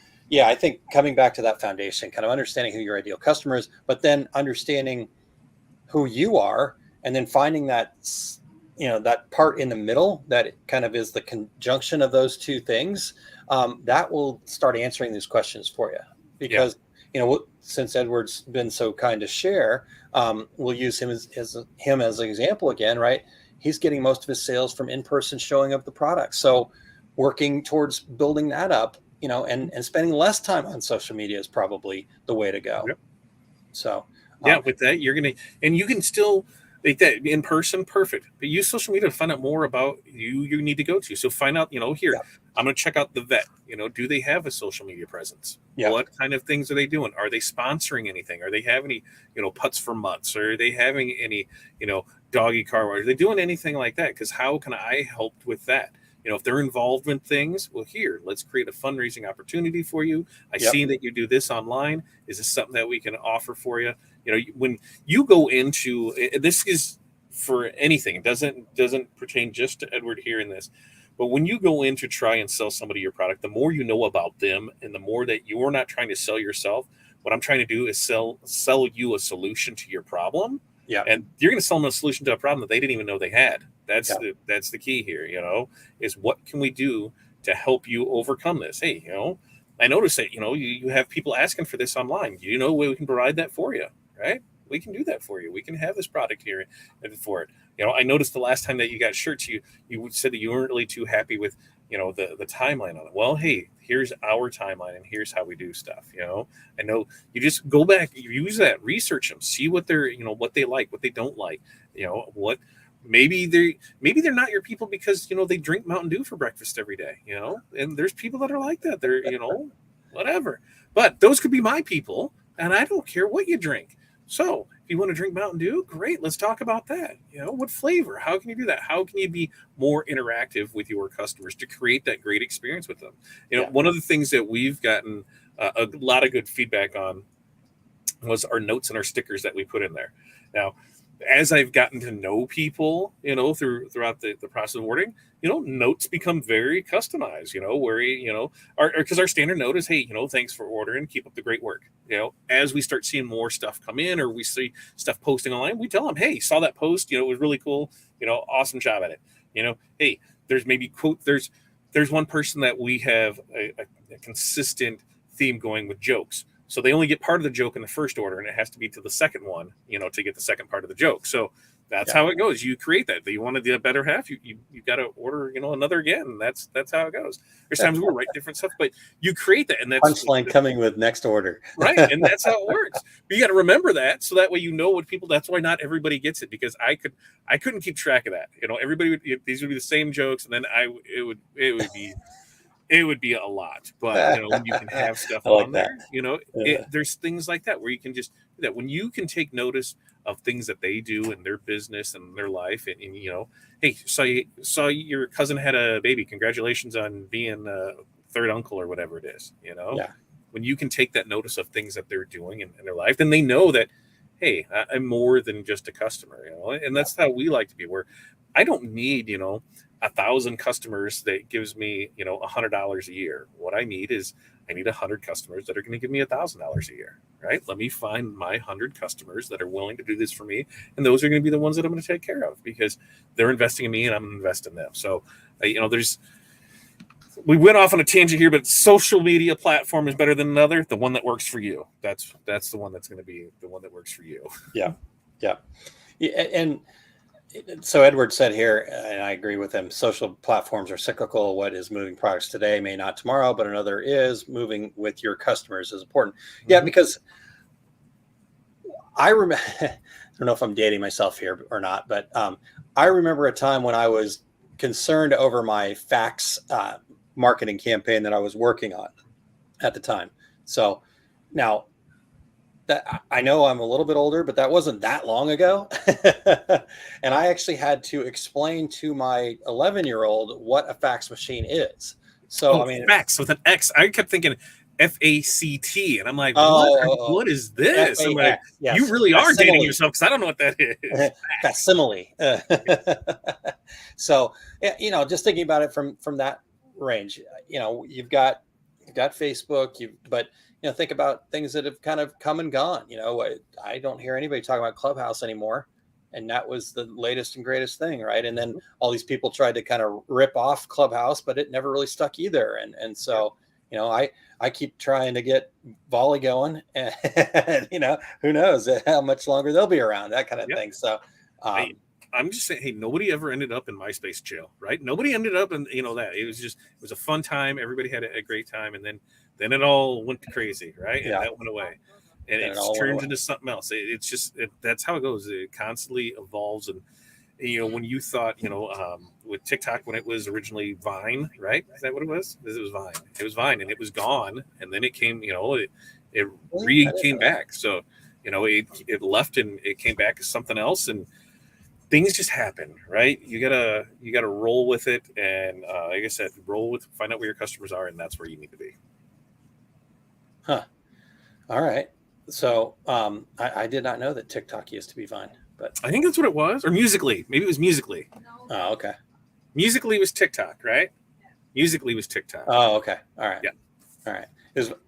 I think coming back to that foundation, kind of understanding who your ideal customer is, but then understanding who you are, and then finding that, that part in the middle that kind of is the conjunction of those two things, that will start answering these questions for you. Because, since Edward's been so kind to share, we'll use him as an example again, right? He's getting most of his sales from in-person showing of the product. So working towards building that up, and spending less time on social media is probably the way to go. Yep. So with that, you're going to, and you can still make that in person perfect, but use social media to find out more about you need to go to. So find out, here, I'm going to check out the vet, do they have a social media presence? Yeah. What kind of things are they doing? Are they sponsoring anything? Are they having any, putts for mutts? Are they having any, doggy car rides? Are they doing anything like that? Because how can I help with that? If they're involved in things, well, here, let's create a fundraising opportunity for you. I see that you do this online. Is this something that we can offer for you? When you go into, this is for anything, it doesn't pertain just to Edward here in this, but when you go in to try and sell somebody your product, the more you know about them, and the more that you're not trying to sell yourself, what I'm trying to do is sell you a solution to your problem. Yeah. And you're going to sell them a solution to a problem that they didn't even know they had. That's the key here, is what can we do to help you overcome this? Hey, I noticed that, you have people asking for this online. You know, we can provide that for you, right? We can do that for you. We can have this product here and for it. I noticed the last time that you got shirts, you said that you weren't really too happy with, the timeline on it. Well, hey, here's our timeline and here's how we do stuff. I know you just go back, you use that, research them, see what they're, what they like, what they don't like, what maybe they're not your people because, they drink Mountain Dew for breakfast every day, and there's people that are like that. They're, whatever, but those could be my people, and I don't care what you drink. So if you want to drink Mountain Dew, great. Let's talk about that. What flavor? How can you do that? How can you be more interactive with your customers to create that great experience with them? One of the things that we've gotten a lot of good feedback on was our notes and our stickers that we put in there. Now, as I've gotten to know people, throughout the process of ordering, notes become very customized, where, because our standard note is, hey, thanks for ordering, keep up the great work. As we start seeing more stuff come in or we see stuff posting online, we tell them, hey, saw that post, it was really cool, awesome job at it. Hey, there's maybe there's one person that we have a consistent theme going with jokes. So they only get part of the joke in the first order, and it has to be to the second one, to get the second part of the joke. So that's how it goes. You create that. You wanted the better half. You got to order, another again. That's how it goes. There's times we write different stuff, but you create that, and that's punchline coming with next order, right? And that's how it works. But you got to remember that, so that way what people. That's why not everybody gets it, because I couldn't keep track of that. Everybody these would be the same jokes, and then it would be a lot. But when you can have stuff like on that. there, there's things like that where you can just do that. When you can take notice of things that they do in their business and their life, and hey, saw your cousin had a baby. Congratulations on being a third uncle or whatever it is. When you can take that notice of things that they're doing in their life, then they know that, hey, I'm more than just a customer. And that's how we like to be. Where I don't need 1,000 customers that gives me $100 a year. What I need 100 customers that are going to give me $1,000 a year, right? Let me find my 100 customers that are willing to do this for me, and those are going to be the ones that I'm going to take care of, because they're investing in me and I'm investing in them. So we went off on a tangent here, but social media platform is better than another. The one that works for you, that's the one that's going to be the one that works for you. Yeah and so Edward said here, and I agree with him, social platforms are cyclical. What is moving products today may not tomorrow, but another is. Moving with your customers is important. Mm-hmm. Yeah, because I remember, I don't know if I'm dating myself here or not, but I remember a time when I was concerned over my fax marketing campaign that I was working on at the time. So now, that I know I'm a little bit older, but that wasn't that long ago. And I actually had to explain to my 11-year-old what a fax machine is. So, fax with an X. I kept thinking FACT, and I'm like, what is this? I'm like, yes. You really are dating yourself, because I don't know what that is. Facsimile. So, just thinking about it from that range, you've got Facebook, but think about things that have kind of come and gone. I don't hear anybody talking about Clubhouse anymore, and that was the latest and greatest thing, right? And then all these people tried to kind of rip off Clubhouse, but it never really stuck either. And so, I keep trying to get Volley going, and who knows how much longer they'll be around, that kind of thing. So, I'm just saying, hey, nobody ever ended up in MySpace jail, right? Nobody ended up in, that. It was a fun time. Everybody had a great time. And then it all went crazy, right? And that went away. And it turns into something else. That's how it goes. It constantly evolves. And, when you thought, with TikTok, when it was originally Vine, right? Is that what it was? It was Vine. It was Vine, and it was gone. And then it came, it came back. So, it left and it came back as something else. And things just happen, right? You gotta roll with it, and like I said, find out where your customers are, and that's where you need to be. Huh. All right. So I did not know that TikTok used to be Vine, but I think that's what it was, or Musical.ly. Maybe it was Musical.ly. Oh, okay. Musical.ly was TikTok, right? Musical.ly was TikTok. Oh, okay. All right. Yeah. All right.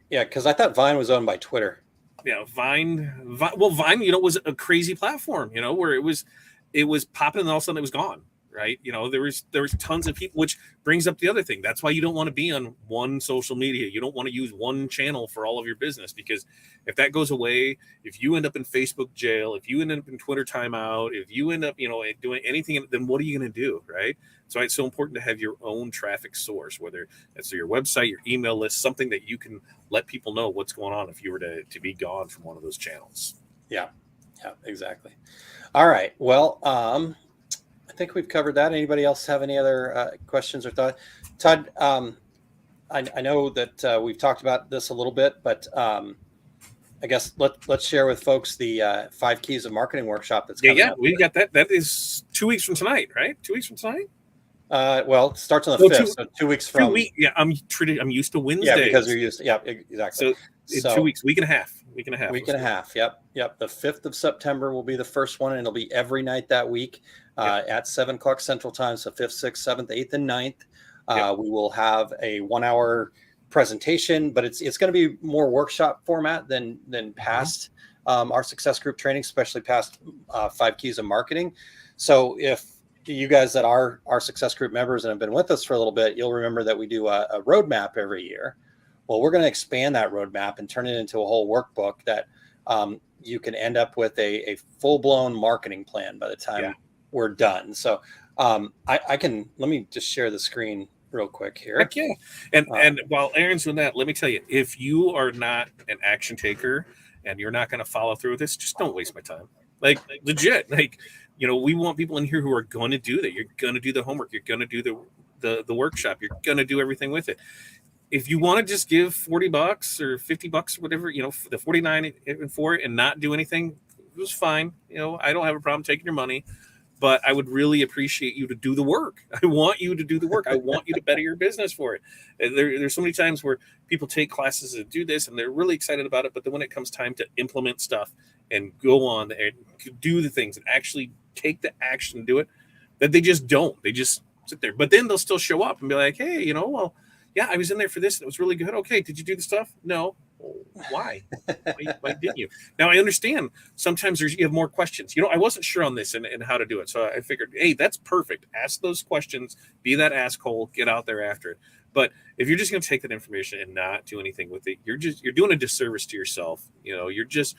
Because I thought Vine was owned by Twitter. Yeah, Vine. Well, Vine, was a crazy platform, where it was popping and all of a sudden it was gone, right? There was tons of people, which brings up the other thing. That's why you don't want to be on one social media. You don't want to use one channel for all of your business, because if that goes away, if you end up in Facebook jail, if you end up in Twitter timeout, if you end up, doing anything, then what are you going to do, right? So it's so important to have your own traffic source, whether that's your website, your email list, something that you can let people know what's going on if you were to be gone from one of those channels. Yeah, exactly. All right. Well, I think we've covered that. Anybody else have any other questions or thoughts? Todd, I know that we've talked about this a little bit, but I guess let's share with folks the 5 Keys of Marketing workshop that's coming up. We got that. That is 2 weeks from tonight, right? 2 weeks from tonight? Well, it starts on the 5th, so 2 weeks from. I'm used to Wednesdays. Yeah, because you're used to, exactly. So 2 weeks, week and a half. week and a half. Week and a half. Yep. The 5th of September will be the first one, and it'll be every night that week at 7 o'clock Central Time. So 5th, 6th, 7th, 8th, and 9th. We will have a 1-hour presentation, but it's going to be more workshop format than past our success group training, especially past 5 keys of marketing. So if you guys that are our success group members and have been with us for a little bit, you'll remember that we do a roadmap every year. Well, we're going to expand that roadmap and turn it into a whole workbook that you can end up with a full-blown marketing plan by the time we're done. So let me just share the screen real quick here. Heck yeah. And while Aaron's doing that, let me tell you, if you are not an action taker and you're not going to follow through with this, just don't waste my time. Like legit, like, we want people in here who are going to do that. You're going to do the homework. You're going to do the workshop. You're going to do everything with it. If you want to just give $40 or $50 or whatever, the 49 for it and not do anything, it was fine. I don't have a problem taking your money, but I would really appreciate you to do the work. I want you to do the work. I want you to better your business for it. There's so many times where people take classes and do this and they're really excited about it. But then when it comes time to implement stuff and go on and do the things and actually take the action and do it, that they just don't. They just sit there. But then they'll still show up and be like, hey, well, yeah, I was in there for this and it was really good. Okay, did you do the stuff? No. Why? Why didn't you? Now I understand sometimes you have more questions. I wasn't sure on this and how to do it. So I figured, hey, that's perfect. Ask those questions, be that asshole, get out there after it. But if you're just going to take that information and not do anything with it, you're doing a disservice to yourself. You're just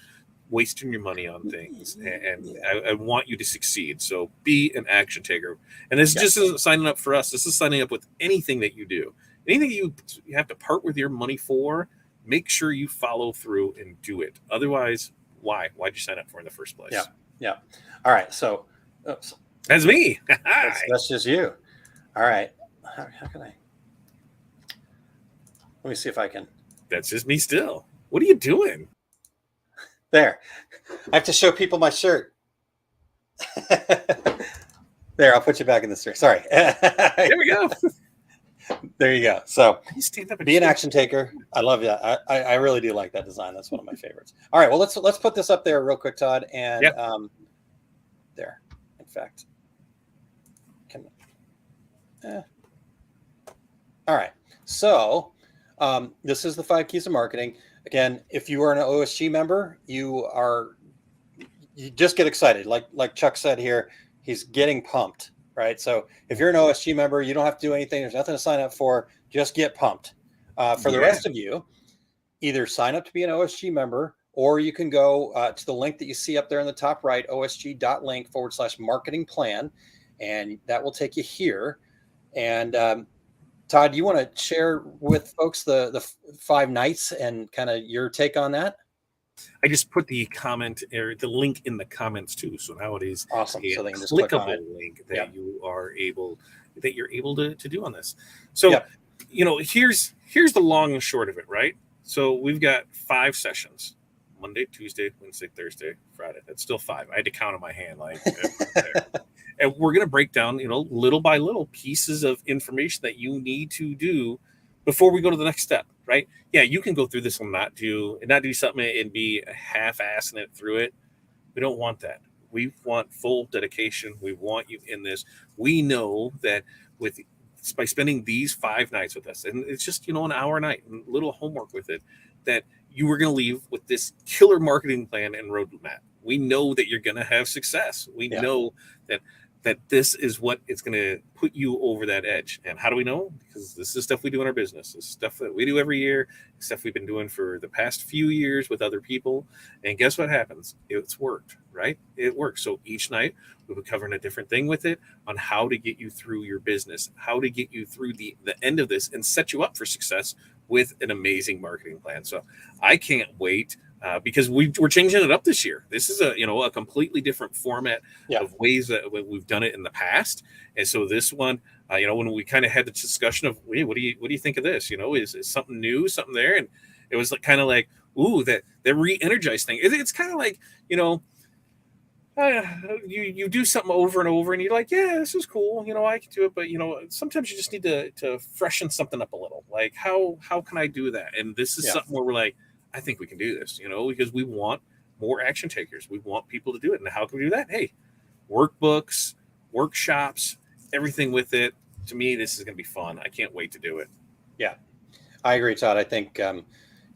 wasting your money on things. And I want you to succeed. So be an action taker. And this just isn't signing up for us. This is signing up with anything that you do. Anything you have to part with your money for, make sure you follow through and do it. Otherwise, why'd you sign up for in the first place? Yeah. All right. So that's me. that's just you. All right. How can I? Let me see if I can. That's just me still. What are you doing? There. I have to show people my shirt. There, I'll put you back in the stream. Sorry. There we go. There you go. So be an show. action taker. I love that. I really do like that design. That's one of my favorites. All right. Well, let's put this up there real quick, Todd. And there. In fact, all right. So this is the 5 keys of marketing. Again, if you are an OSG member, you just get excited. Like Chuck said here, he's getting pumped. Right. So if you're an OSG member, you don't have to do anything. There's nothing to sign up for. Just get pumped. For the rest of you, either sign up to be an OSG member, or you can go to the link that you see up there in the top right, osg.link/marketing plan. And that will take you here. And Todd, you want to share with folks the 5 nights and kind of your take on that? I just put the comment or the link in the comments too. So now it is awesome. A so they can just click on it. Link that you're able to do on this. So here's the long and short of it, right? So we've got 5 sessions: Monday, Tuesday, Wednesday, Thursday, Friday. That's still 5. I had to count on my hand, and we're gonna break down, little by little pieces of information that you need to do before we go to the next step, right? Yeah, you can go through this and not do something and be half-assing it through it. We don't want that. We want full dedication. We want you in this. We know that by spending these 5 nights with us, and it's just, an hour a night and little homework with it, that you are going to leave with this killer marketing plan and roadmap. We know that you're going to have success. We know that this is what it's going to put you over that edge. And how do we know? Because this is stuff we do in our business. This is stuff that we do every year, stuff we've been doing for the past few years with other people. And guess what happens? It's worked, right? It works. So each night we'll be covering a different thing with it on how to get you through your business, how to get you through the end of this and set you up for success with an amazing marketing plan. So I can't wait. Because we're changing it up this year. This is a completely different format of ways that we've done it in the past. And so this one, when we kind of had the discussion of, hey, what do you think of this? Is something new, something there? And it was kind of like, ooh, that re-energized thing. It's kind of like, you do something over and over and you're like, yeah, this is cool. I can do it. But, sometimes you just need to freshen something up a little. Like, how can I do that? And this is something where we're like, I think we can do this, because we want more action takers. We want people to do it. And how can we do that? Hey, workbooks, workshops, everything with it. To me, this is going to be fun. I can't wait to do it. Yeah, I agree, Todd. I think,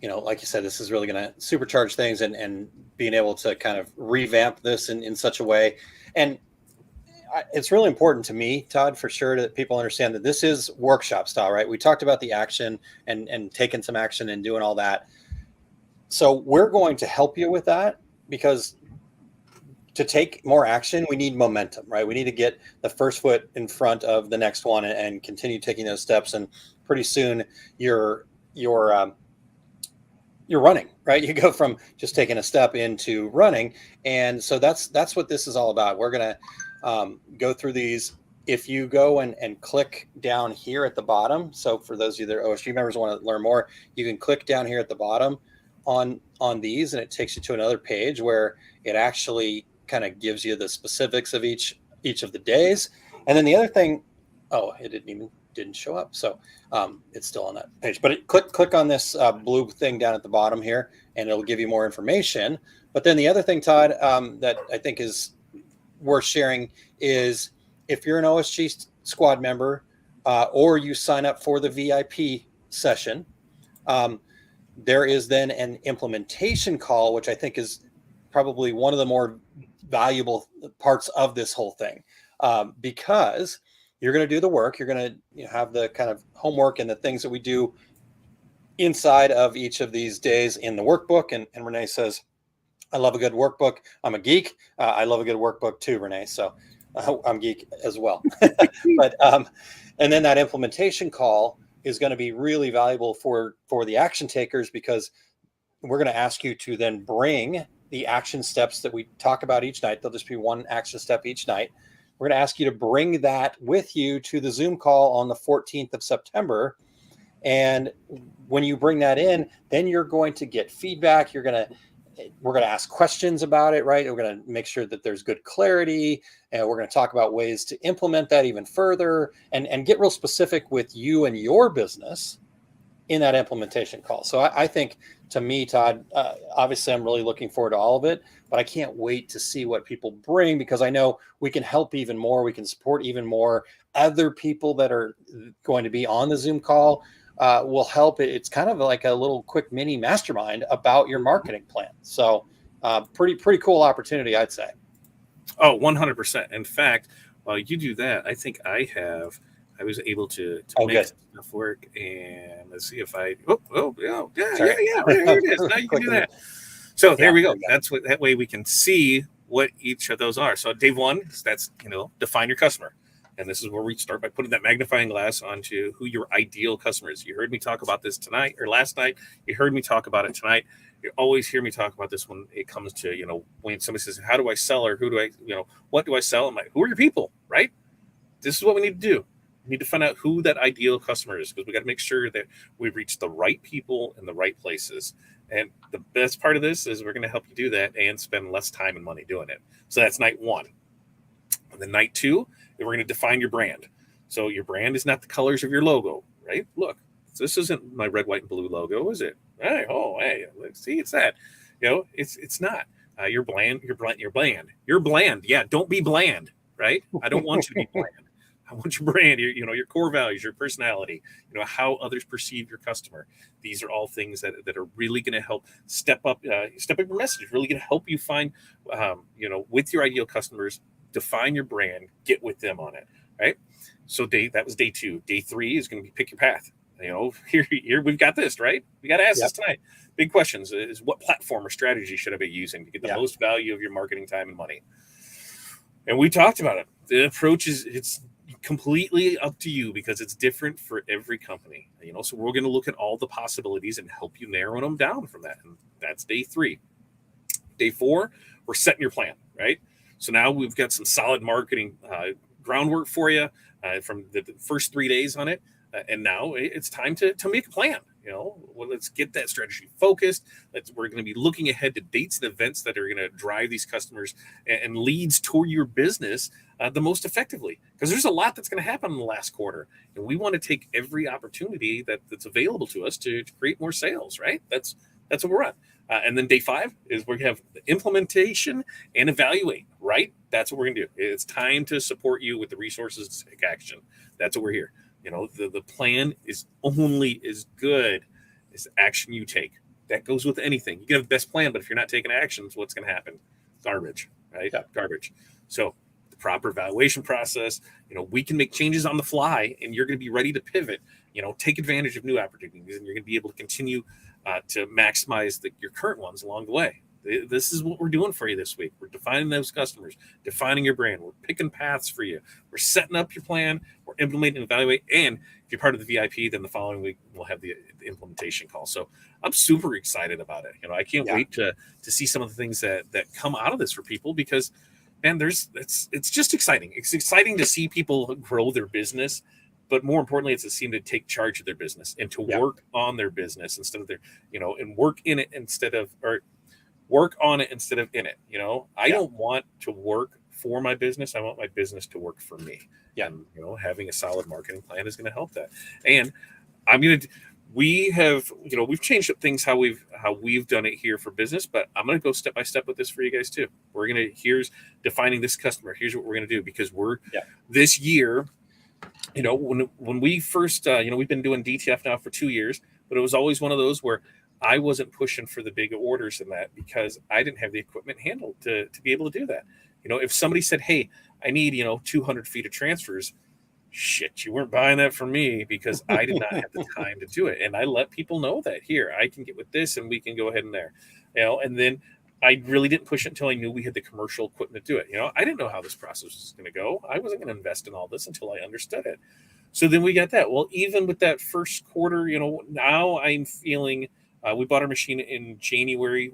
like you said, this is really going to supercharge things and being able to kind of revamp this in such a way. And it's really important to me, Todd, for sure, that people understand that this is workshop style, right? We talked about the action and taking some action and doing all that. So we're going to help you with that, because to take more action, we need momentum, right? We need to get the first foot in front of the next one and continue taking those steps. And pretty soon you're running, right? You go from just taking a step into running. And so that's what this is all about. We're going to go through these. If you go and click down here at the bottom, so for those of you that are OSG members want to learn more, you can click down here at the bottom on these, and it takes you to another page where it actually kind of gives you the specifics of each of the days. And then the other thing, it didn't show up, so it's still on that page. But click on this blue thing down at the bottom here, and it'll give you more information. But then the other thing, Todd, that I think is worth sharing is if you're an OSG squad member or you sign up for the VIP session, there is then an implementation call, which I think is probably one of the more valuable parts of this whole thing, because you're going to do the work. You're going to have the kind of homework and the things that we do inside of each of these days in the workbook. And Renee says, I love a good workbook. I'm a geek. I love a good workbook too, Renee. So I'm geek as well. But and then that implementation call is going to be really valuable for the action takers, because we're going to ask you to then bring the action steps that we talk about each night. There'll just be one action step each night. We're going to ask you to bring that with you to the Zoom call on the 14th of September. And when you bring that in, then you're going to get feedback. We're going to ask questions about it, right? We're going to make sure that there's good clarity, and we're going to talk about ways to implement that even further and get real specific with you and your business in that implementation call. So I think, to me, Todd, obviously I'm really looking forward to all of it, but I can't wait to see what people bring, because I know we can help even more. We can support even more. Other people that are going to be on the Zoom call will help. It's kind of like a little quick mini mastermind about your marketing plan. So pretty cool opportunity, I'd say. Oh, 100%. In fact, while you do that, I think I was able to make enough work. And let's see if I, yeah, here it is. Now you can do that. So there we go. That way we can see what each of those are. So Dave 1, that's, define your customer. And this is where we start by putting that magnifying glass onto who your ideal customer is. You heard me talk about this tonight or last night. You heard me talk about it tonight. You always hear me talk about this when it comes to, when somebody says, how do I sell, or who do I, what do I sell? I'm like, who are your people, right? This is what we need to do. We need to find out who that ideal customer is, because we got to make sure that we reach the right people in the right places. And the best part of this is we're going to help you do that and spend less time and money doing it. So that's night 1. And then night 2, we're going to define your brand. So your brand is not the colors of your logo, right? Look, this isn't my red, white, and blue logo, is it? Hey, see, it's that. It's not. You're bland. You're bland. Yeah, don't be bland, right? I don't want you to be bland. I want your brand, your core values, your personality, how others perceive your customer. These are all things that are really going to help step up your message, really going to help you find, with your ideal customers, define your brand, get with them on it, right? So that was day 2. Day 3 is going to be pick your path. Here we've got this, right? We got to ask this tonight. Big questions is, what platform or strategy should I be using to get the most value of your marketing time and money? And we talked about it. The approach it's completely up to you, because it's different for every company. So we're going to look at all the possibilities and help you narrow them down from that. And that's day 3. Day 4, we're setting your plan, right? So now we've got some solid marketing groundwork for you from the first 3 days on it. And now it's time to make a plan. Let's get that strategy focused. We're going to be looking ahead to dates and events that are going to drive these customers and leads toward your business the most effectively. Because there's a lot that's going to happen in the last quarter. And we want to take every opportunity that's available to us to create more sales, right? That's That's what we're on. And then day 5 is we're going to have the implementation and evaluate, right? That's what we're going to do. It's time to support you with the resources to take action. That's what we're here. The plan is only as good as the action you take. That goes with anything. You can have the best plan, but if you're not taking actions, what's going to happen? Garbage, right? Yeah. Garbage. So the proper evaluation process, we can make changes on the fly, and you're going to be ready to pivot, take advantage of new opportunities, and you're going to be able to continue to maximize your current ones along the way. This is what we're doing for you this week. We're defining those customers, defining your brand. We're picking paths for you. We're setting up your plan. We're implementing and evaluate. And if you're part of the VIP, then the following week we'll have the implementation call. So I'm super excited about it. I can't wait to see some of the things that come out of this for people, because, man, it's just exciting. It's exciting to see people grow their business. But more importantly, it's to see them to take charge of their business and to work on their business instead of and work in it work on it instead of in it. I don't want to work for my business. I want my business to work for me. Yeah. And, having a solid marketing plan is going to help that. And we've changed up things how we've done it here for business, but I'm going to go step by step with this for you guys too. Here's defining this customer. Here's what we're going to do, because this year, when we first, we've been doing DTF now for 2 years, but it was always one of those where I wasn't pushing for the big orders in that because I didn't have the equipment handled to be able to do that. If somebody said, hey, I need, 200 feet of transfers, shit, you weren't buying that from me, because I did not have the time to do it. And I let people know that, here, I can get with this and we can go ahead and there, and then I really didn't push it until I knew we had the commercial equipment to do it. I didn't know how this process was going to go. I wasn't going to invest in all this until I understood it. So then we got that. Well, even with that first quarter, now I'm feeling, we bought our machine in January.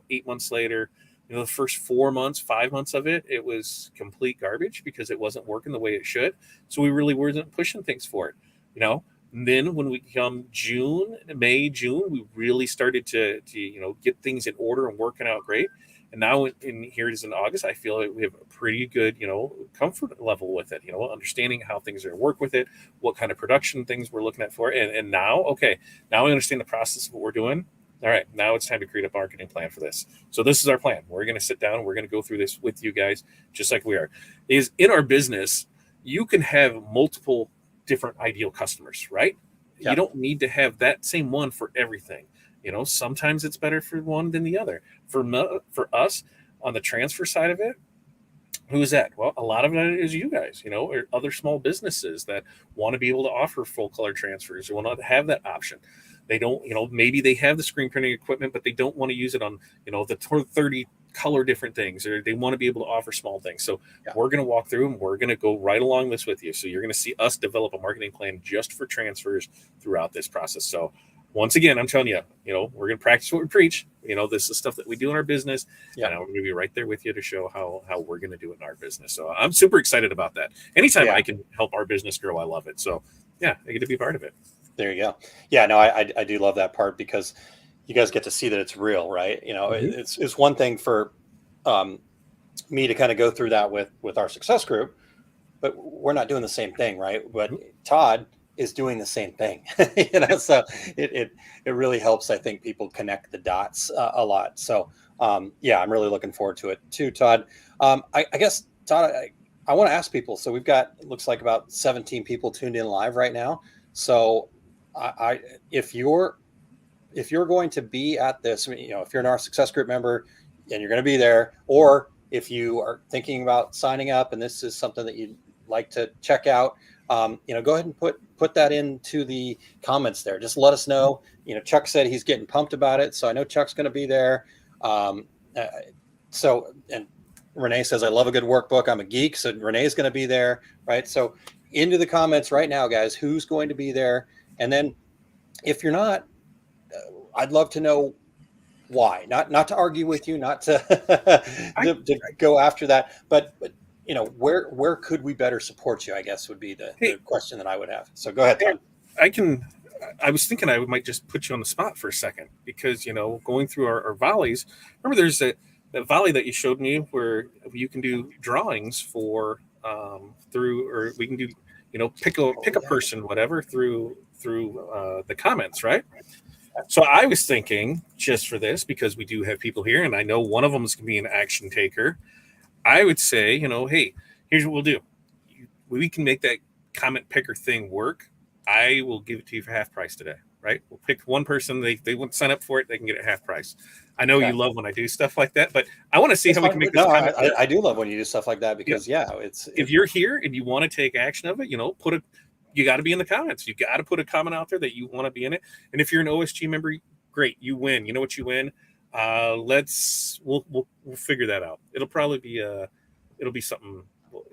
8 months later, the first 4 months, 5 months of it, it was complete garbage because it wasn't working the way it should. So we really wasn't pushing things for it, And then when we come May, June, we really started to get things in order and working out great. And now here it is in August, I feel like we have a pretty good, comfort level with it, understanding how things are going to work with it, what kind of production things we're looking at for it. And now we understand the process of what we're doing. All right, now it's time to create a marketing plan for this. So this is our plan. We're going to sit down. We're going to go through this with you guys, just like we are. Is in our business, you can have multiple different ideal customers, right? Yep. You don't need to have that same one for everything. Sometimes it's better for one than the other. For us on the transfer side of it, who is that? Well, a lot of it is you guys, or other small businesses that want to be able to offer full color transfers or want to have that option. They don't, maybe they have the screen printing equipment, but they don't want to use it on, the 30 color different things, or they want to be able to offer small things. So we're going to walk through and we're going to go right along this with you. So you're going to see us develop a marketing plan just for transfers throughout this process. So once again, I'm telling you, we're going to practice what we preach. This is stuff that we do in our business. And we're going to be right there with you to show how we're going to do it in our business. So I'm super excited about that. Anytime I can help our business grow, I love it. So I get to be part of it. There you go. Yeah, no, I do love that part, because you guys get to see that it's real, right? It's one thing for me to kind of go through that with our success group, but we're not doing the same thing, right? But Todd is doing the same thing, so it really helps, I think, people connect the dots a lot. So I'm really looking forward to it too, Todd. I guess, Todd, I want to ask people, so we've got, it looks like about 17 people tuned in live right now. So if you're going to be at this, if you're an our success group member and you're going to be there, or if you are thinking about signing up and this is something that you'd like to check out, go ahead and put that into the comments there. Just let us know. Chuck said he's getting pumped about it, so I know Chuck's going to be there. And Renee says, I love a good workbook. I'm a geek. So Renee's going to be there, right? So into the comments right now, guys, who's going to be there? And then if you're not, I'd love to know why. Not to argue with you, not to, to go after that, but where could we better support you, I guess, would be the question that I would have. So go ahead, Tom. I was thinking I might just put you on the spot for a second, because, going through our volleys, remember there's that volley that you showed me where you can do drawings for or we can do, pick a person, whatever, through the comments, right? So I was thinking, just for this, because we do have people here, and I know one of them is going to be an action taker. I would say, hey, here's what we'll do. We can make that comment picker thing work. I will give it to you for half price today, right? We'll pick one person. They want to sign up for it. They can get it half price. I know you love when I do stuff like that, but I want to see how we can make this. I do love when you do stuff like that because if you're here and you want to take action of it, you got to be in the comments. You got to put a comment out there that you want to be in it. And if you're an OSG member, great, you win. You know what you win? We'll figure that out. It'll probably be it'll be something.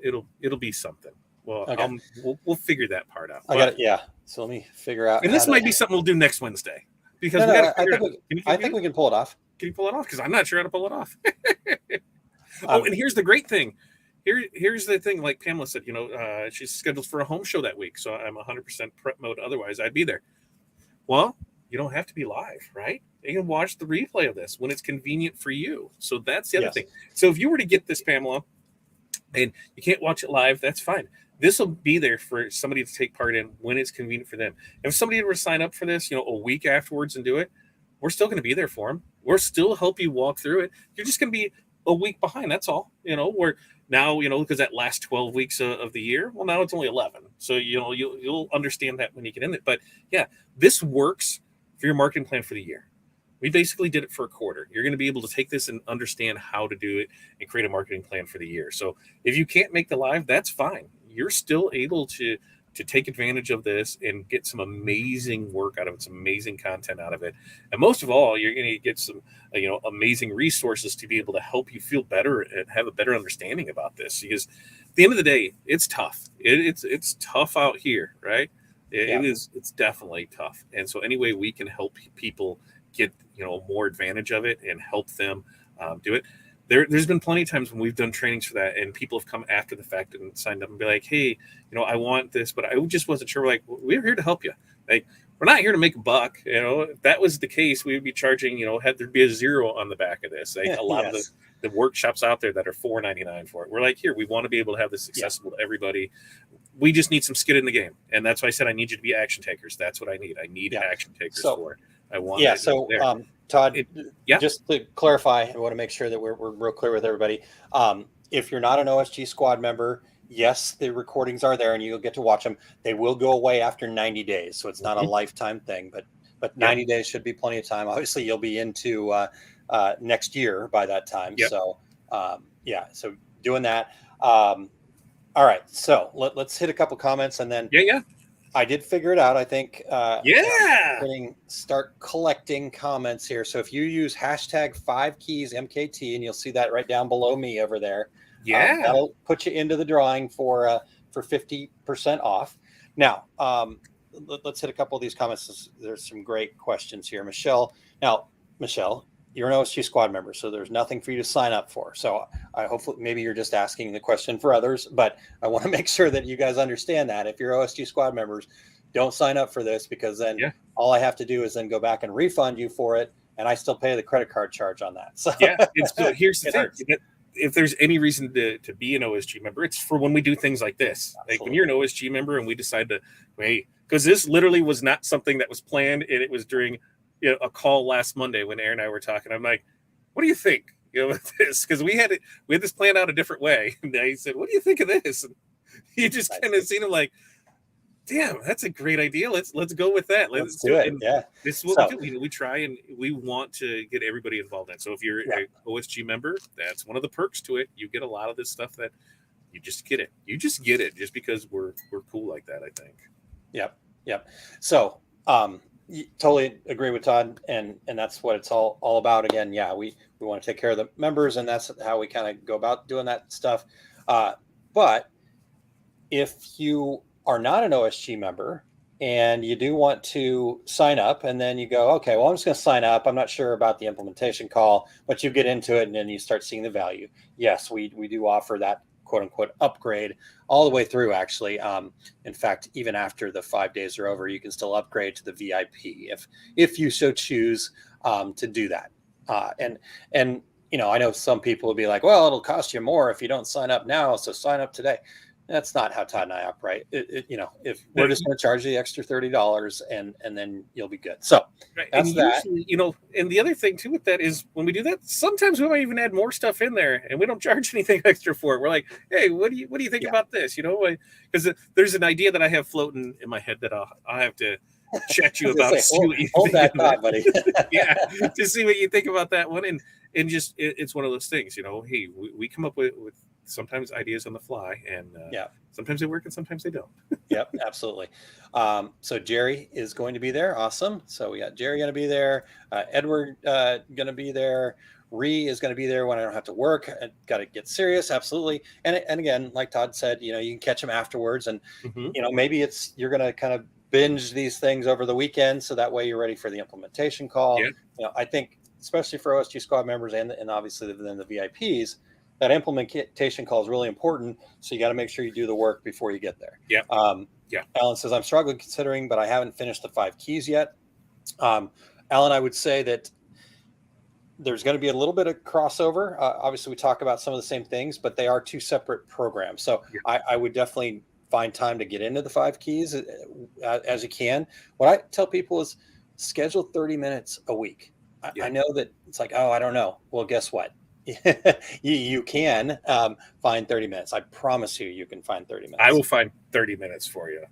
It'll be something. Well, okay. We'll figure that part out. I got it. Yeah. So let me figure out. And this might be something we'll do next Wednesday because I think we can pull it off. Can you pull it off? Because I'm not sure how to pull it off. And here's the great thing. Here's the thing. Like Pamela said, she's scheduled for a home show that week, so I'm 100% prep mode. Otherwise, I'd be there. Well, you don't have to be live, right? You can watch the replay of this when it's convenient for you. So that's the other thing. So if you were to get this, Pamela, and you can't watch it live, that's fine. This will be there for somebody to take part in when it's convenient for them. If somebody were to sign up for this, a week afterwards and do it, we're still going to be there for them. We'll still help you walk through it. You're just going to be a week behind. That's all. We're now, because that last 12 weeks of the year, well, now it's only 11. So, you'll understand that when you get in it. But yeah, this works for your marketing plan for the year. We basically did it for a quarter. You're going to be able to take this and understand how to do it and create a marketing plan for the year. So if you can't make the live, that's fine. You're still able to take advantage of this and get some amazing work out of it, some amazing content out of it. And most of all, you're going to get some, amazing resources to be able to help you feel better and have a better understanding about this. Because at the end of the day, it's tough. It's tough out here, right? It's definitely tough. And so any way we can help people get, more advantage of it and help them do it. There's been plenty of times when we've done trainings for that and people have come after the fact and signed up and be like, hey, I want this, but I just wasn't sure. We're like, we're here to help you. Like, we're not here to make a buck. If that was the case, we would be charging, there'd be a 0 on the back of this. Like a lot of the workshops out there that are $4.99 for it. We're like, here, we want to be able to have this accessible to everybody. We just need some skin in the game. And that's why I said, I need you to be action takers. That's what I need. I need action takers for it. I want Todd, just to clarify, I want to make sure that we're real clear with everybody. If you're not an OSG squad member, yes, the recordings are there and you'll get to watch them. They will go away after 90 days. So it's not a lifetime thing, but 90 days should be plenty of time. Obviously you'll be into next year by that time. Yep. So so doing that. All right. So let's hit a couple comments and then I did figure it out. I think, start collecting comments here. So if you use hashtag 5keys MKT, and you'll see that right down below me over there. That'll put you into the drawing for 50% off. Now, let's hit a couple of these comments. There's some great questions here. Michelle, you're an OSG squad member, so there's nothing for you to sign up for. So I hopefully maybe you're just asking the question for others, but I want to make sure that you guys understand that if you're OSG squad members, don't sign up for this because then all I have to do is then go back and refund you for it, and I still pay the credit card charge on that. So so here's the thing. If there's any reason to be an OSG member, it's for when we do things like this. Absolutely. Like when you're an OSG member and we decide to wait, because this literally was not something that was planned, and it was during a call last Monday when Aaron and I were talking. I'm like, what do you think? With this? Because we had this planned out a different way. And he said, what do you think of this? And you just kind of seen him like, damn, that's a great idea. Let's go with that. Let's do it. And this is what we do. We try and we want to get everybody involved in. So if you're an OSG member, that's one of the perks to it. You get a lot of this stuff that you just get it. You just get it just because we're cool like that, I think. Yep. So totally agree with Todd, and that's what it's all about. Again, we want to take care of the members, and that's how we kind of go about doing that stuff. But if you are not an OSG member and you do want to sign up, and then you go, okay, well, I'm just going to sign up. I'm not sure about the implementation call, but you get into it and then you start seeing the value. Yes, we do offer that quote unquote upgrade all the way through, actually. In fact, even after the 5 days are over, you can still upgrade to the VIP if you so choose to do that. And I know some people will be like, well, it'll cost you more if you don't sign up now, so sign up today. That's not how Todd and I operate. If we're just going to charge you the extra $30 and then you'll be good. So Right. that's And that. usually, and the other thing too with that is when we do that, sometimes we might even add more stuff in there and we don't charge anything extra for it. We're like, hey, what do you think about this? Because there's an idea that I have floating in my head that I'll have to chat you about. Hold that thought, buddy. Yeah, to see what you think about that one. And just it's one of those things, hey, we come up with sometimes ideas on the fly, and sometimes they work and sometimes they don't. Yep, absolutely. So Jerry is going to be there. Awesome. So we got Jerry going to be there. Edward going to be there. Ree is going to be there when I don't have to work. I got to get serious. Absolutely. And again, like Todd said, you can catch them afterwards, and maybe you're going to kind of binge these things over the weekend, so that way you're ready for the implementation call. Yeah. I think especially for OSG squad members and obviously then the VIPs, that implementation call is really important. So you got to make sure you do the work before you get there. Yeah. Alan says, I'm struggling considering, but I haven't finished the 5 keys yet. Alan, I would say that there's going to be a little bit of crossover. Obviously we talk about some of the same things, but they are 2 separate programs. So I would definitely find time to get into the 5 keys as you can. What I tell people is schedule 30 minutes a week. I know that it's like, oh, I don't know. Well, guess what? you can find 30 minutes. I promise you can find 30 minutes. I will find 30 minutes for you.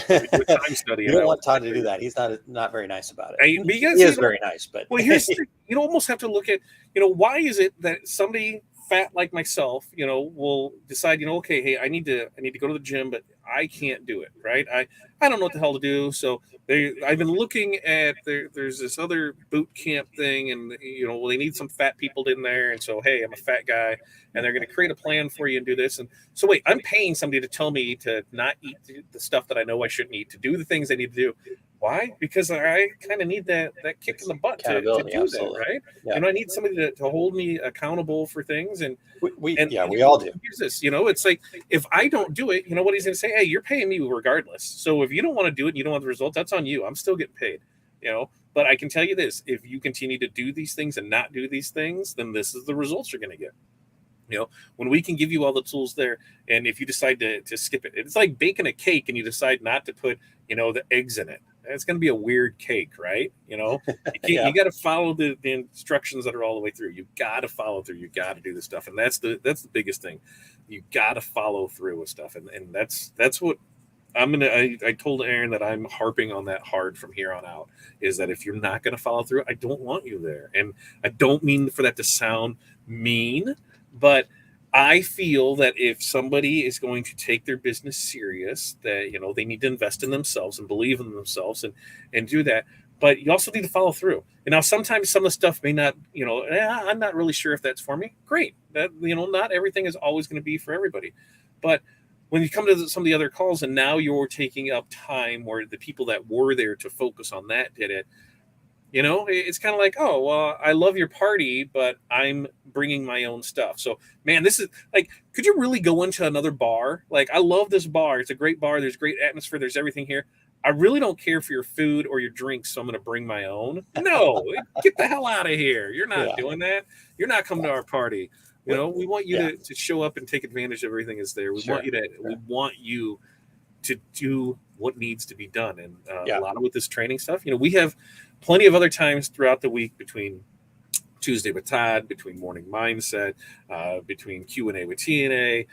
You don't want Todd to do that. He's not very nice about it. He is very nice, but here's you almost have to look at why is it that somebody fat like myself will decide okay, hey, I need to go to the gym, but I can't do it, right? I don't know what the hell to do. So I've been looking at there's this other boot camp thing, and they need some fat people in there, and so hey, I'm a fat guy, and they're going to create a plan for you and do this. And so wait, I'm paying somebody to tell me to not eat the stuff that I know I shouldn't eat, to do the things I need to do. Why? Because I kind of need that kick in the butt to do that, right? Yeah. I need somebody to hold me accountable for things, and we all do. Here's this, it's like if I don't do it, what he's going to say? Hey, you're paying me regardless. So if you don't want to do it, and you don't want the results, that's on you. I'm still getting paid, But I can tell you this: if you continue to do these things and not do these things, then this is the results you're going to get. When we can give you all the tools there, and if you decide to skip it, it's like baking a cake and you decide not to put, the eggs in it. It's going to be a weird cake, right? You got to follow the instructions that are all the way through. You got to follow through. You got to do this stuff, and that's the biggest thing. You got to follow through with stuff, and that's what I told Aaron that I'm harping on that hard from here on out. Is that if you're not going to follow through, I don't want you there, and I don't mean for that to sound mean. But I feel that if somebody is going to take their business serious, that they need to invest in themselves and believe in themselves and do that. But you also need to follow through. And now sometimes some of the stuff may not, I'm not really sure if that's for me. Great. That not everything is always going to be for everybody. But when you come to some of the other calls and now you're taking up time where the people that were there to focus on that did it, it's kind of like, oh, well, I love your party, but I'm bringing my own stuff. So, man, this is like, could you really go into another bar? Like, I love this bar. It's a great bar. There's great atmosphere. There's everything here. I really don't care for your food or your drinks, so I'm going to bring my own. No, get the hell out of here. You're not doing that. You're not coming to our party. We want you to show up and take advantage of everything that's there. We want you to do what needs to be done. And a lot of with this training stuff, we have plenty of other times throughout the week between Tuesday with Todd, between Morning Mindset, between Q&A with TNA,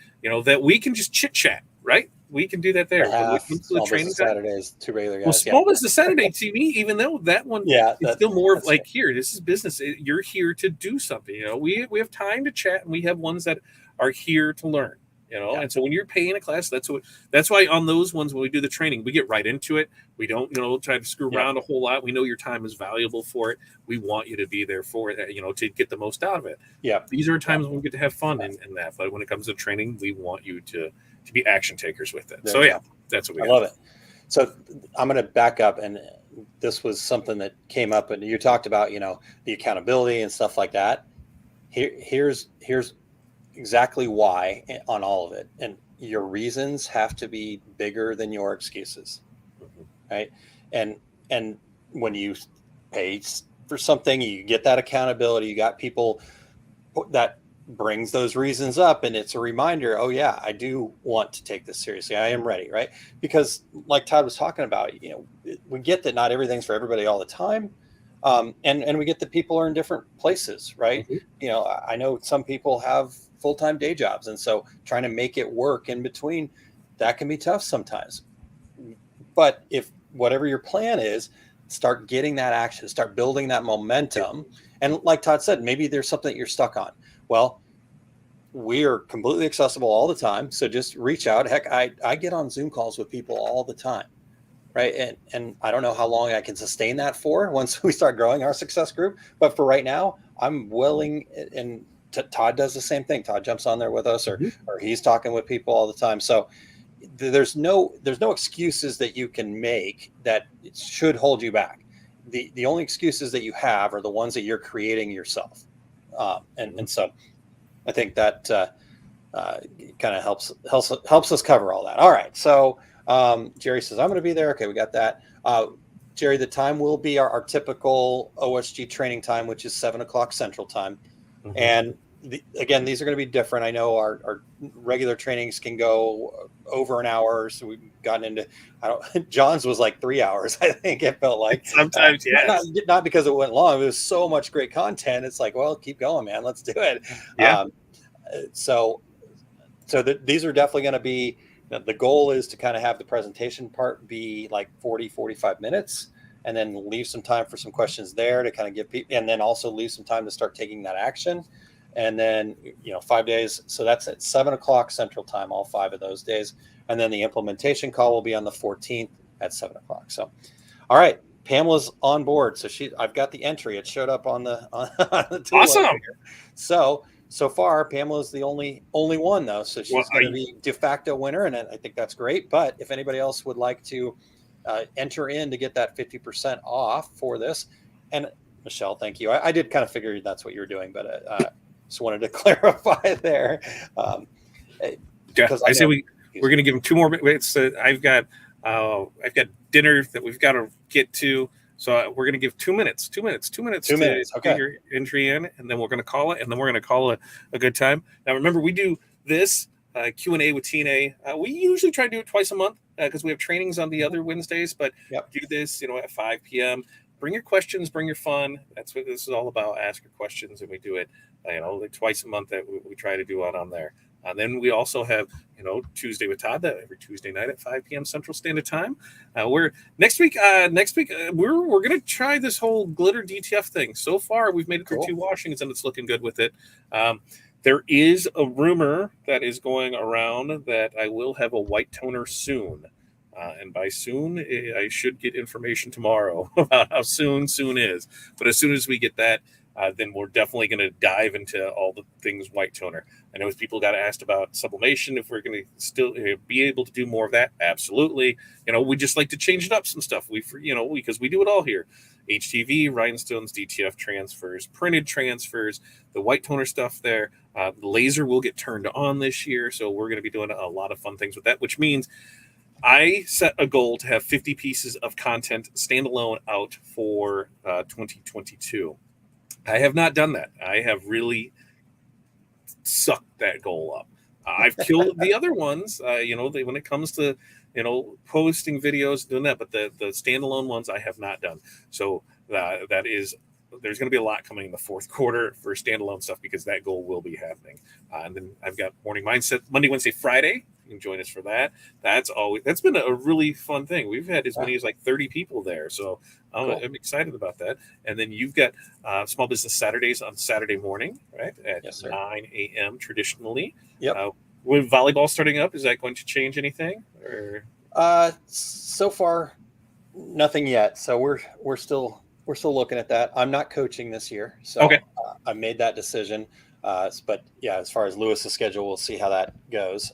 that we can just chit chat, right? We can do that there. The training Saturdays, 2 regular guys. Well, small business Saturday to me, even though that one is still more of like, here, this is business. You're here to do something. We have time to chat, and we have ones that are here to learn. And so when you're paying a class, that's why on those ones, when we do the training, we get right into it. We don't, try to screw around a whole lot. We know your time is valuable for it. We want you to be there for it, to get the most out of it. Yeah. These are times when we get to have fun in that. But when it comes to training, we want you to be action takers with it. So that's what we love it. So I'm going to back up, and this was something that came up, and you talked about, the accountability and stuff like that. Here's exactly why on all of it, and your reasons have to be bigger than your excuses, right? And when you pay for something, you get that accountability. You got people that brings those reasons up, and it's a reminder, oh yeah, I do want to take this seriously. I am ready, right? Because like Todd was talking about, we get that not everything's for everybody all the time. And we get that people are in different places, right? I know some people have full-time day jobs, and so trying to make it work in between, that can be tough sometimes. But if whatever your plan is, start getting that action, start building that momentum. And like Todd said, maybe there's something that you're stuck on. Well, we are completely accessible all the time. So just reach out. Heck, I get on Zoom calls with people all the time. Right. And I don't know how long I can sustain that for once we start growing our success group. But for right now, I'm willing. And Todd does the same thing. Todd jumps on there with us, or he's talking with people all the time. So there's no excuses that you can make that should hold you back. The only excuses that you have are the ones that you're creating yourself. And so I think that kind of helps us cover all that. All right. So Jerry says, I'm going to be there. Okay, we got that. Jerry, the time will be our typical OSG training time, which is 7:00 Central Time. And again, these are going to be different. I know our regular trainings can go over an hour. So we've gotten into, John's was like 3 hours. I think it felt like sometimes, yeah. Not because it went long. It was so much great content. It's like, well, keep going, man. Let's do it. Yeah. So these are definitely going to be, the goal is to kind of have the presentation part be like 40-45 minutes, and then leave some time for some questions there to kind of give people, and then also leave some time to start taking that action. And then, 5 days. So that's at 7:00 Central Time, all 5 of those days. And then the implementation call will be on the 14th at 7:00. So, all right, Pamela's on board. So I've got the entry. It showed up on the tool. Awesome. So far, Pamela's the only one though. So she's going to be de facto winner. And I think that's great. But if anybody else would like to enter in to get that 50% off for this, and Michelle, thank you. I did kind of figure that's what you were doing, but just wanted to clarify there. I say we're going to give them 2 more minutes. I've got dinner that we've got to get to. So we're going to give 2 minutes. 2 minutes. 2 minutes. 2 minutes. Okay. Get your entry in, and then we're going to call it, and then we're going to call it a good time. Now, remember, we do this Q&A with TNA. We usually try to do it twice a month because we have trainings on the other Wednesdays, but do this, at 5 p.m. Bring your questions, bring your fun. That's what this is all about. Ask your questions, and we do it, like twice a month that we try to do it on there. And then we also have, Tuesday with Todd, that every Tuesday night at 5 p.m. Central Standard Time. We're next week. We're going to try this whole glitter DTF thing. So far, we've made it through 2 washings, and it's looking good with it. There is a rumor that is going around that I will have a white toner soon. And by soon, I should get information tomorrow about how soon is. But as soon as we get that, then we're definitely going to dive into all the things white toner. I know people got asked about sublimation, if we're going to still be able to do more of that. Absolutely. We just like to change it up some stuff. Because we do it all here. HTV, rhinestones, DTF transfers, printed transfers, the white toner stuff there. The laser will get turned on this year. So we're going to be doing a lot of fun things with that, which means I set a goal to have 50 pieces of content standalone out for 2022. I have not done that. I have really sucked that goal up. I've killed the other ones, when it comes to, posting videos, doing that, but the standalone ones I have not done. So there's going to be a lot coming in the fourth quarter for standalone stuff, because that goal will be happening. And then I've got Morning Mindset Monday, Wednesday, Friday. You can join us for that. That's been a really fun thing. We've had as many as like 30 people there. So I'm excited about that. And then you've got Small Business Saturdays on Saturday morning, right? At 9 a.m. traditionally. Yep. With volleyball starting up, is that going to change anything? Or so far, nothing yet. So we're still looking at that. I'm not coaching this year, so okay. I made that decision. But yeah, as far as Lewis's schedule, we'll see how that goes.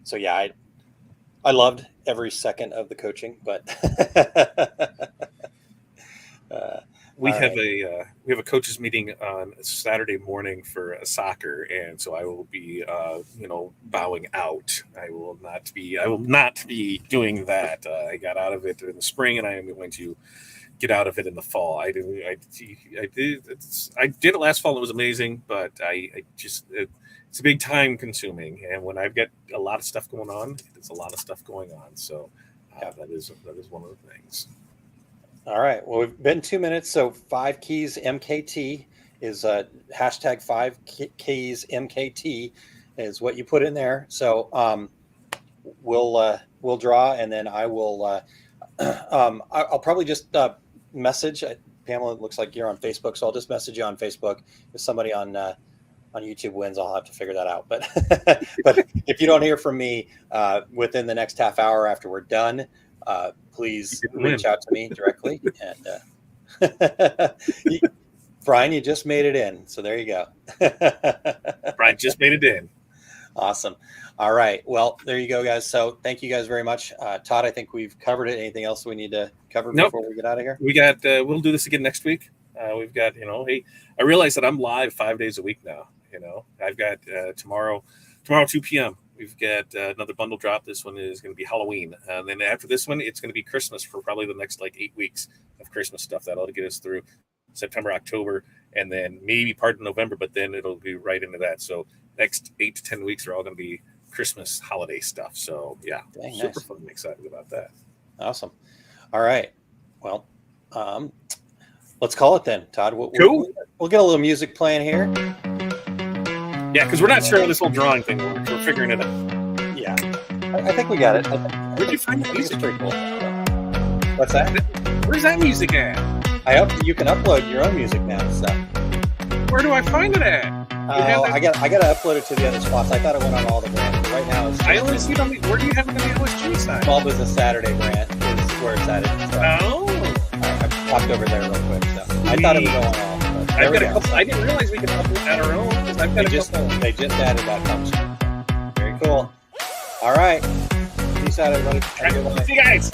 So yeah, I loved every second of the coaching, but we have a we have a coaches meeting on Saturday morning for soccer, and so I will be bowing out. I will not be doing that. I got out of it in the spring, and I am going to get out of it in the fall. I did it last fall. It was amazing, but it's a big time consuming, and when I've got a lot of stuff going on, there's a lot of stuff going on. So that is one of the things. All right. Well, we've been 2 minutes. So 5 keys MKT is hashtag 5 keys MKT is what you put in there. So we'll draw, and then I will. I'll probably just message Pamela. It looks like you're on Facebook, so I'll just message you on Facebook. If somebody on YouTube wins, I'll have to figure that out. But but if you don't hear from me within the next half hour after we're done, please reach out to me directly. And Brian, you just made it in, so there you go. Brian just made it in. Awesome. All right. Well, there you go, guys. So thank you guys very much. Todd, I think we've covered it. Anything else we need to cover before we get out of here? We got. We'll do this again next week. We've got. Hey, I realize that I'm live 5 days a week now. I've got tomorrow 2 p.m. We've got another bundle drop. This one is going to be Halloween. And then after this one, it's going to be Christmas for probably the next 8 weeks of Christmas stuff. That'll get us through September, October, and then maybe part of November, but then it'll be right into that. So next 8 to 10 weeks are all going to be Christmas holiday stuff. So yeah, super fun. I'm excited about that. Awesome. All right. Well, let's call it then, Todd. Cool. We'll get a little music playing here. Yeah, because we're not sure how this whole drawing thing works. We're figuring it out. Yeah, I think we got it. Where'd you find the music? Pretty cool. What's that? Where's that music at? You can upload your own music now. So where do I find it at? I got to upload it to the other spots. I thought it went on all the brands. Right now, I only see it on the. Where do you have it on the OSG side? Small Business Saturday brand is where it's at. I popped over there real quick. So I thought it was going on. I've got a couple. I didn't realize we could upload at our own. They just added that function. Very cool. All right. Peace out, everybody. See you guys.